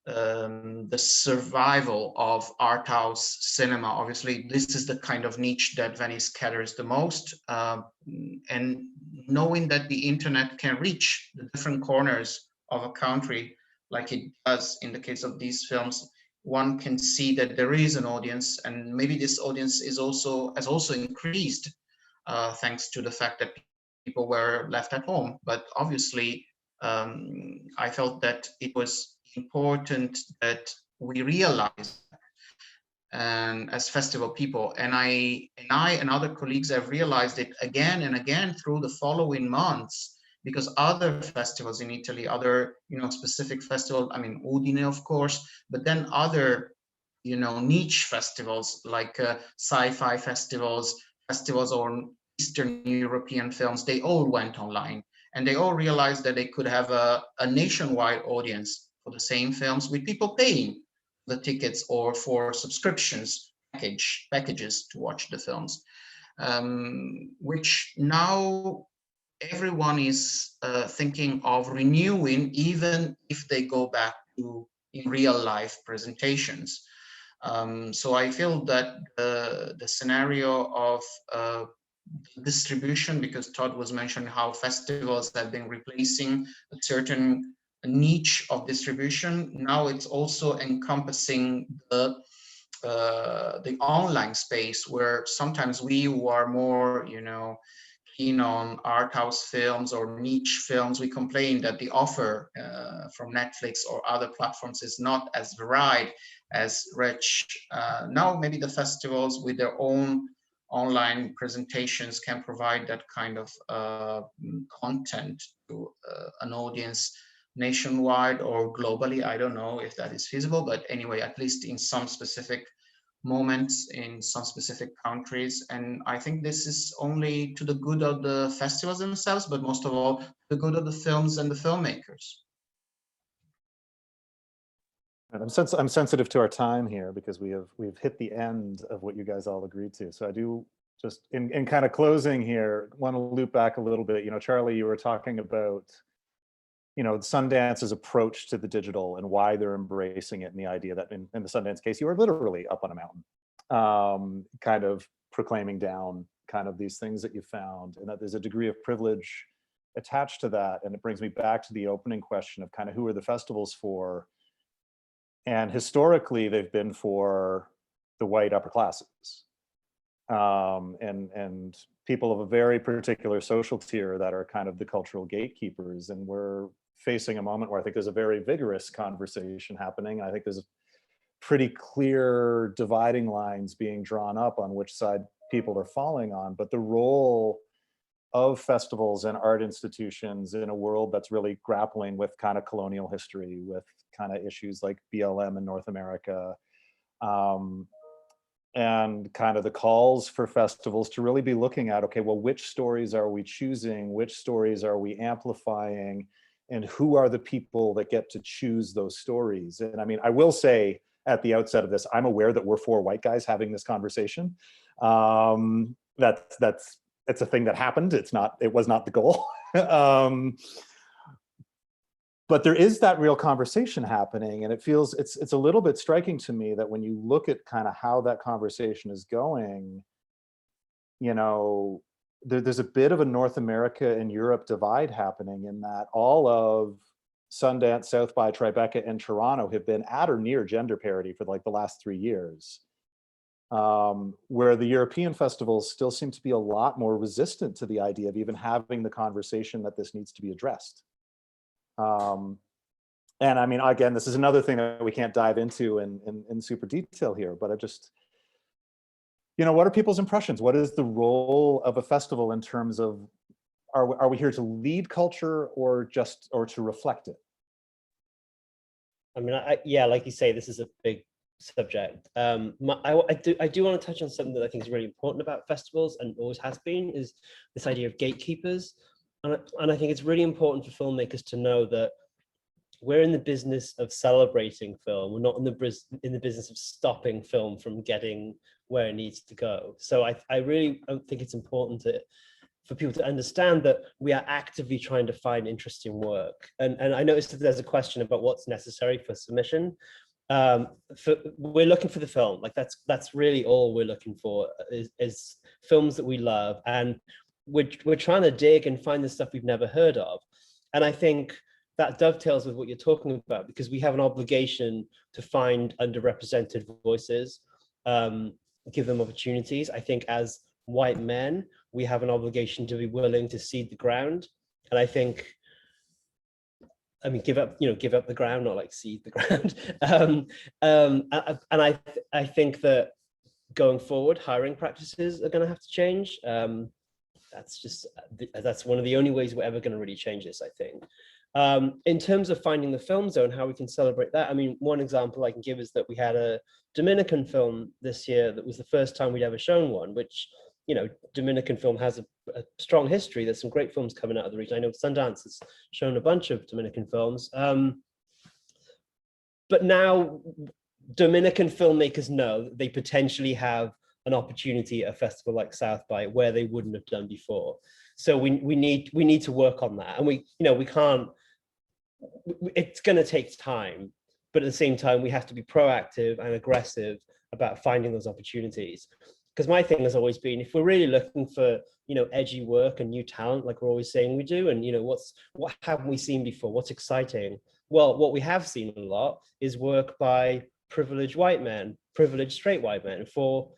the survival of art house cinema. Obviously, this is the kind of niche that Venice caters the most. And knowing that the internet can reach the different corners of a country, like it does in the case of these films, one can see that there is an audience, and maybe this audience has also increased thanks to the fact that people were left at home. But obviously, I felt that it was important that we realize, and as festival people, and I and other colleagues have realized it again and again through the following months, because other festivals in Italy, other, you know, specific festivals, I mean, Udine, of course, but then other, you know, niche festivals like sci-fi festivals on Eastern European films, they all went online, and they all realized that they could have a nationwide audience for the same films, with people paying the tickets or for subscriptions packages to watch the films, which now everyone is thinking of renewing, even if they go back to in real life presentations. So I feel that the scenario of distribution, because Todd was mentioning how festivals have been replacing a certain niche of distribution, now it's also encompassing the online space, where sometimes we who are more, you know, keen on art house films or niche films, we complain that the offer from Netflix or other platforms is not as varied, as rich. Now maybe the festivals with their own online presentations can provide that kind of content to an audience nationwide or globally. I don't know if that is feasible, but anyway, at least in some specific moments in some specific countries. And I think this is only to the good of the festivals themselves, but most of all, the good of the films and the filmmakers. And I'm sensitive to our time here, because we've hit the end of what you guys all agreed to. So I do, just in kind of closing here, want to loop back a little bit. You know, Charlie, you were talking about, you know, Sundance's approach to the digital and why they're embracing it, and the idea that in the Sundance case, you are literally up on a mountain, kind of proclaiming down kind of these things that you found, and that there's a degree of privilege attached to that. And it brings me back to the opening question of kind of who are the festivals for? And historically, they've been for the white upper classes, and people of a very particular social tier that are kind of the cultural gatekeepers. And we're facing a moment where I think there's a very vigorous conversation happening. I think there's pretty clear dividing lines being drawn up on which side people are falling on. But the role of festivals and art institutions in a world that's really grappling with kind of colonial history, with kind of issues like BLM in North America, and kind of the calls for festivals to really be looking at, okay, well, which stories are we choosing? Which stories are we amplifying? And who are the people that get to choose those stories? And I mean, I will say at the outset of this, I'm aware that we're 4 white guys having this conversation. It's a thing that happened. It was not the goal. but there is that real conversation happening, and it feels it's a little bit striking to me that when you look at kind of how that conversation is going, you know, there's a bit of a North America and Europe divide happening, in that all of Sundance, South by, Tribeca, and Toronto have been at or near gender parity for like the last 3 years. Where the European festivals still seem to be a lot more resistant to the idea of even having the conversation that this needs to be addressed. And I mean, again, this is another thing that we can't dive into in super detail here, but I just, you know, what are people's impressions? What is the role of a festival in terms of, are we here to lead culture or to reflect it? I mean, yeah, like you say, this is a big subject. I do want to touch on something that I think is really important about festivals, and always has been, is this idea of gatekeepers. And I think it's really important for filmmakers to know that we're in the business of celebrating film. We're not in the business of stopping film from getting where it needs to go. So I really think it's important for people to understand that we are actively trying to find interesting work. And I noticed that there's a question about what's necessary for submission. We're looking for the film. Like that's really all we're looking for, is films that we love. And we're trying to dig and find the stuff we've never heard of. And I think that dovetails with what you're talking about, because we have an obligation to find underrepresented voices, give them opportunities. I think as white men, we have an obligation to be willing to cede the ground. And I think, I mean, give up the ground, not like cede the ground. And I think that going forward, hiring practices are going to have to change. That's one of the only ways we're ever going to really change this, I think. In terms of finding the film zone, how we can celebrate that, I mean, one example I can give is that we had a Dominican film this year that was the first time we'd ever shown one, which, you know, Dominican film has a strong history. There's some great films coming out of the region. I know Sundance has shown a bunch of Dominican films. But now Dominican filmmakers know that they potentially have an opportunity at a festival like South by where they wouldn't have done before. So we need to work on that. And we can't, it's going to take time, but at the same time, we have to be proactive and aggressive about finding those opportunities. Because my thing has always been, if we're really looking for, you know, edgy work and new talent, like we're always saying we do, and, you know, what haven't we seen before? What's exciting? Well, what we have seen a lot is work by privileged white men, privileged straight white men for,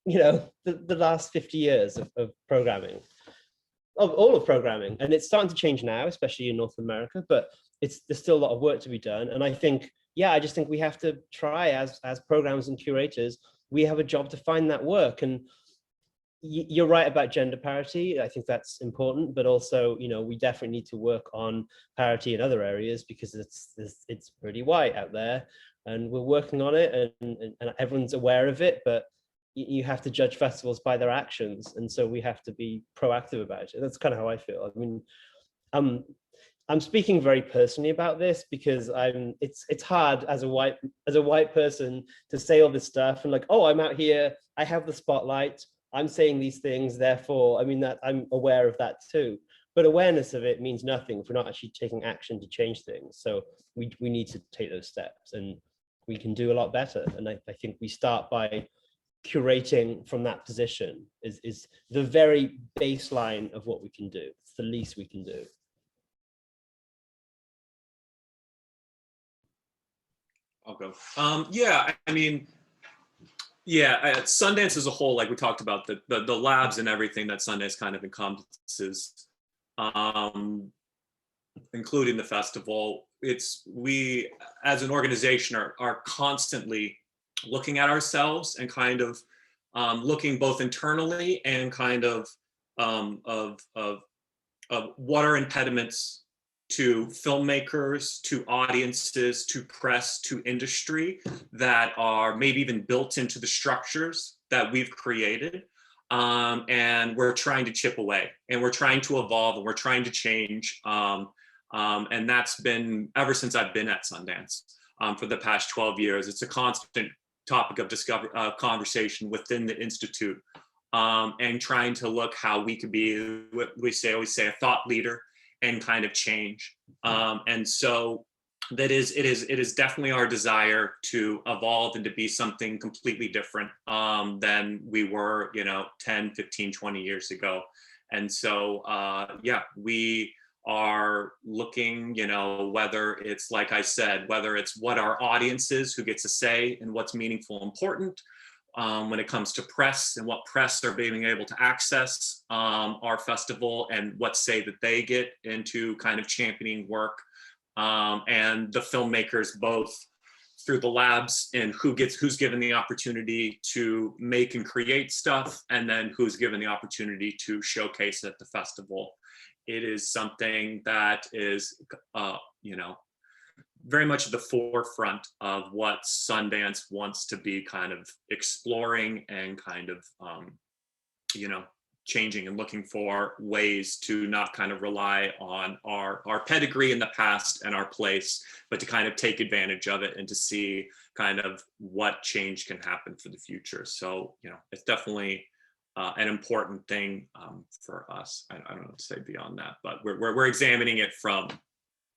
you know, the last 50 years of programming, of all of programming. And it's starting to change now, especially in North America, but there's still a lot of work to be done. And I think, yeah, I just think we have to try as programmers and curators, we have a job to find that work. And you're right about gender parity. I think that's important, but also, you know, we definitely need to work on parity in other areas, because it's pretty white out there, and we're working on it, and everyone's aware of it, but you have to judge festivals by their actions. And so we have to be proactive about it. That's kind of how I feel. I mean, I'm speaking very personally about this, because it's hard as a white person to say all this stuff and like, oh, I'm out here, I have the spotlight, I'm saying these things, therefore, I mean, that I'm aware of that too. But awareness of it means nothing if we're not actually taking action to change things. So we need to take those steps, and we can do a lot better. And I think we start by curating from that position is the very baseline of what we can do. It's the least we can do. I'll go. Yeah, I mean, yeah, Sundance as a whole, like we talked about, the labs and everything that Sundance kind of encompasses, including the festival. We as an organization are constantly looking at ourselves and kind of looking both internally and kind of what are impediments to filmmakers, to audiences, to press, to industry that are maybe even built into the structures that we've created. And we're trying to chip away, and we're trying to evolve, and we're trying to change. And that's been ever since I've been at Sundance for the past 12 years. It's a constant topic of conversation within the Institute, and trying to look how we could be, what we always say, a thought leader, and kind of change. And so it is definitely our desire to evolve and to be something completely different than we were, 10, 15, 20 years ago. And so, yeah, we are looking, whether it's, like I said, whether it's what our audience is, who gets a say and what's meaningful, important, when it comes to press and what press are being able to access our festival and what say that they get into kind of championing work, and the filmmakers, both through the labs and who's given the opportunity to make and create stuff, and then who's given the opportunity to showcase at the festival. It is something that is, very much at the forefront of what Sundance wants to be kind of exploring and kind of, changing and looking for ways to not kind of rely on our pedigree in the past and our place, but to kind of take advantage of it and to see kind of what change can happen for the future. So, it's definitely an important thing for us. I don't know what to say beyond that, but we're examining it from,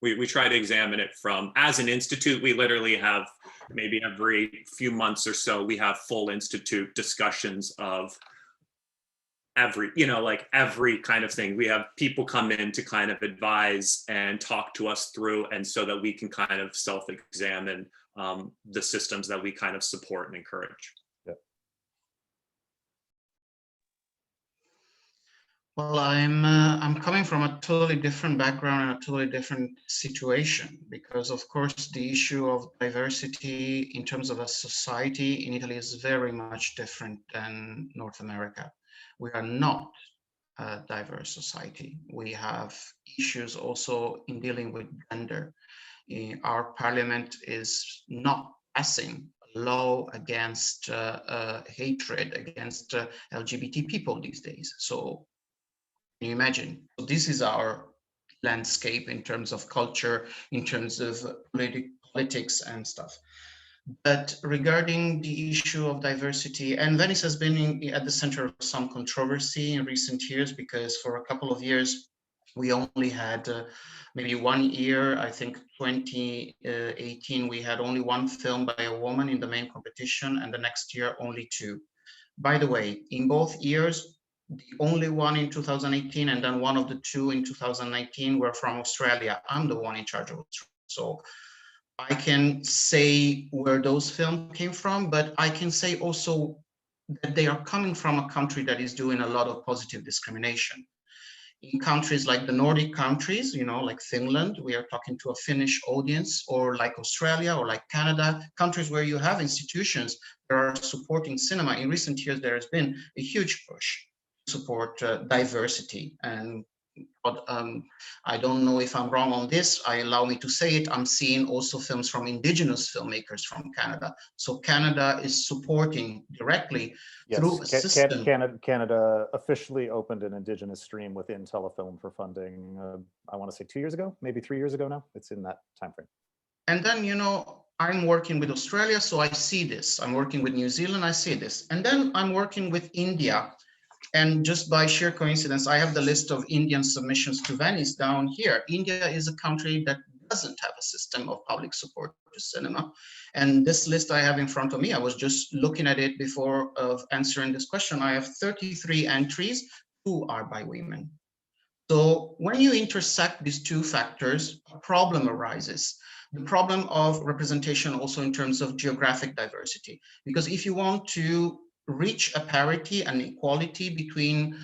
we try to examine it from, as an institute, we literally have maybe every few months or so, we have full institute discussions of every kind of thing. We have people come in to kind of advise and talk to us through, and so that we can kind of self-examine the systems that we kind of support and encourage. Well, I'm coming from a totally different background and a totally different situation, because of course the issue of diversity in terms of a society in Italy is very much different than North America. We are not a diverse society. We have issues also in dealing with gender. Our parliament is not passing a law against hatred against LGBT people these days. So can you imagine? So this is our landscape in terms of culture, in terms of politics and stuff. But regarding the issue of diversity, and Venice has been at the center of some controversy in recent years, because for a couple of years, we only had maybe 1 year, I think 2018, we had only one film by a woman in the main competition, and the next year only 2. By the way, in both years, the only one in 2018 and then one of the 2 in 2019 were from Australia. I'm the one in charge of Australia. So I can say where those films came from, but I can say also that they are coming from a country that is doing a lot of positive discrimination. In countries like the Nordic countries, like Finland, we are talking to a Finnish audience, or like Australia or like Canada, countries where you have institutions that are supporting cinema. In recent years, there has been a huge push to support diversity. And I don't know if I'm wrong on this. Allow me to say it. I'm seeing also films from indigenous filmmakers from Canada. So Canada is supporting directly through a system. Canada officially opened an indigenous stream within Telefilm for funding, I want to say 2 years ago, maybe 3 years ago now. It's in that time frame. And then, I'm working with Australia, so I see this. I'm working with New Zealand, I see this. And then I'm working with India. And just by sheer coincidence, I have the list of Indian submissions to Venice down here. India is a country that doesn't have a system of public support to cinema. And this list I have in front of me, I was just looking at it before of answering this question. I have 33 entries, 2 are by women. So when you intersect these 2 factors, a problem arises. The problem of representation also in terms of geographic diversity. Because if you want to reach a parity and equality between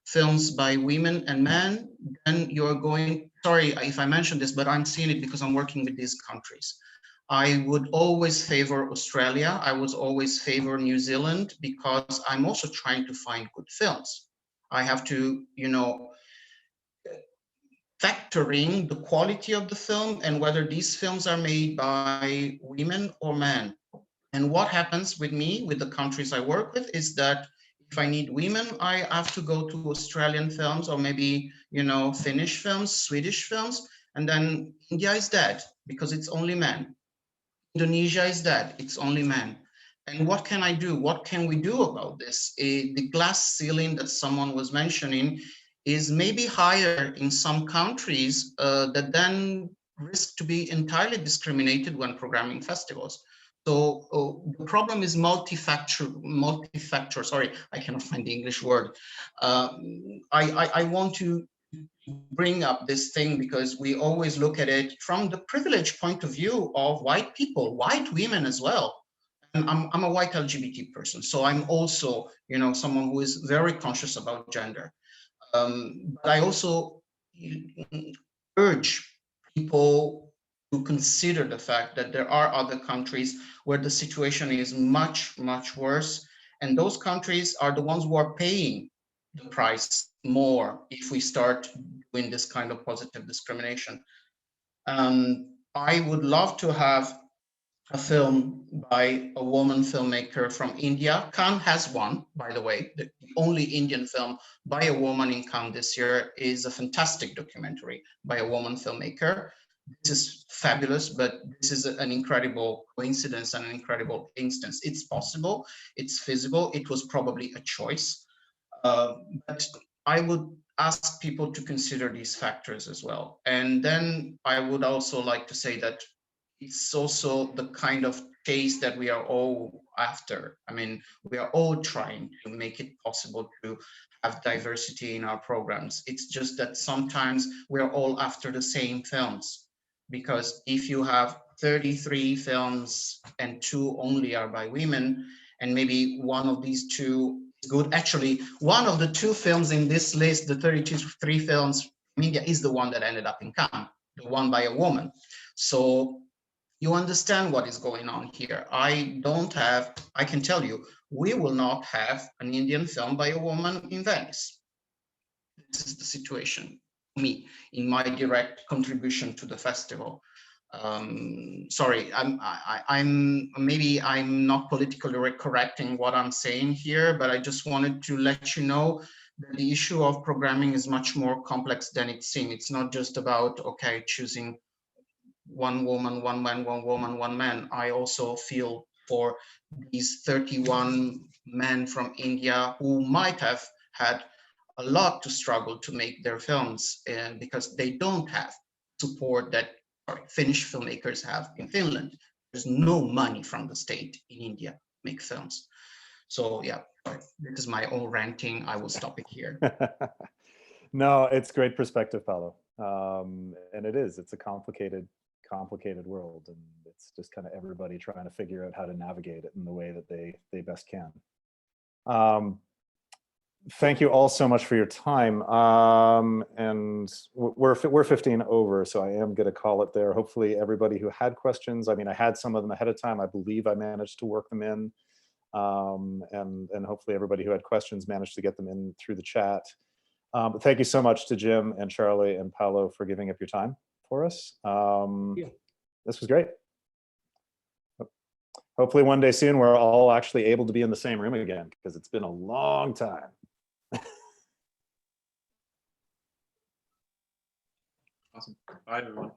films by women and men, then you're going, sorry if I mentioned this, but I'm seeing it because I'm working with these countries. I would always favor Australia. I would always favor New Zealand, because I'm also trying to find good films. I have to, factoring the quality of the film and whether these films are made by women or men. And what happens with me, with the countries I work with, is that if I need women, I have to go to Australian films, or maybe, Finnish films, Swedish films, and then India is dead because it's only men. Indonesia is dead, it's only men. And what can I do? What can we do about this? The glass ceiling that someone was mentioning is maybe higher in some countries that then risk to be entirely discriminated when programming festivals. So the problem is multi-factor. Sorry, I cannot find the English word. I want to bring up this thing because we always look at it from the privileged point of view of white people, white women as well. And I'm a white LGBT person, so I'm also, someone who is very conscious about gender. But I also urge people to consider the fact that there are other countries where the situation is much, much worse. And those countries are the ones who are paying the price more if we start doing this kind of positive discrimination. I would love to have a film by a woman filmmaker from India. Cannes has one, by the way. The only Indian film by a woman in Cannes this year is a fantastic documentary by a woman filmmaker. This is fabulous, but this is an incredible coincidence and an incredible instance. It's possible, it's feasible, it was probably a choice. But I would ask people to consider these factors as well. And then I would also like to say that it's also the kind of taste that we are all after. I mean, we are all trying to make it possible to have diversity in our programs. It's just that sometimes we're all after the same films, because if you have 33 films and 2 only are by women, and maybe one of these 2 is good. Actually, one of the 2 films in this list, the 33 films from India, is the one that ended up in Cannes, the one by a woman. So you understand what is going on here. I can tell you, we will not have an Indian film by a woman in Venice. This is the situation, me, in my direct contribution to the festival. Sorry, maybe I'm not politically correct in what I'm saying here, but I just wanted to let you know that the issue of programming is much more complex than it seems. It's not just about, okay, choosing one woman, one man, one woman, one man. I also feel for these 31 men from India who might have had a lot to struggle to make their films because they don't have support that Finnish filmmakers have in Finland. There's no money from the state in India to make films. So yeah, this is my own ranting. I will stop it here. No, it's great perspective, Paolo. And it's a complicated world, and it's just kind of everybody trying to figure out how to navigate it in the way that they best can. Thank you all so much for your time. And we're 15 over, so I am going to call it there. Hopefully everybody who had questions, I mean, I had some of them ahead of time. I believe I managed to work them in. And hopefully everybody who had questions managed to get them in through the chat. Thank you so much to Jim and Charlie and Paolo for giving up your time for us. This was great. Hopefully one day soon we're all actually able to be in the same room again, because it's been a long time. Awesome. Bye, everyone.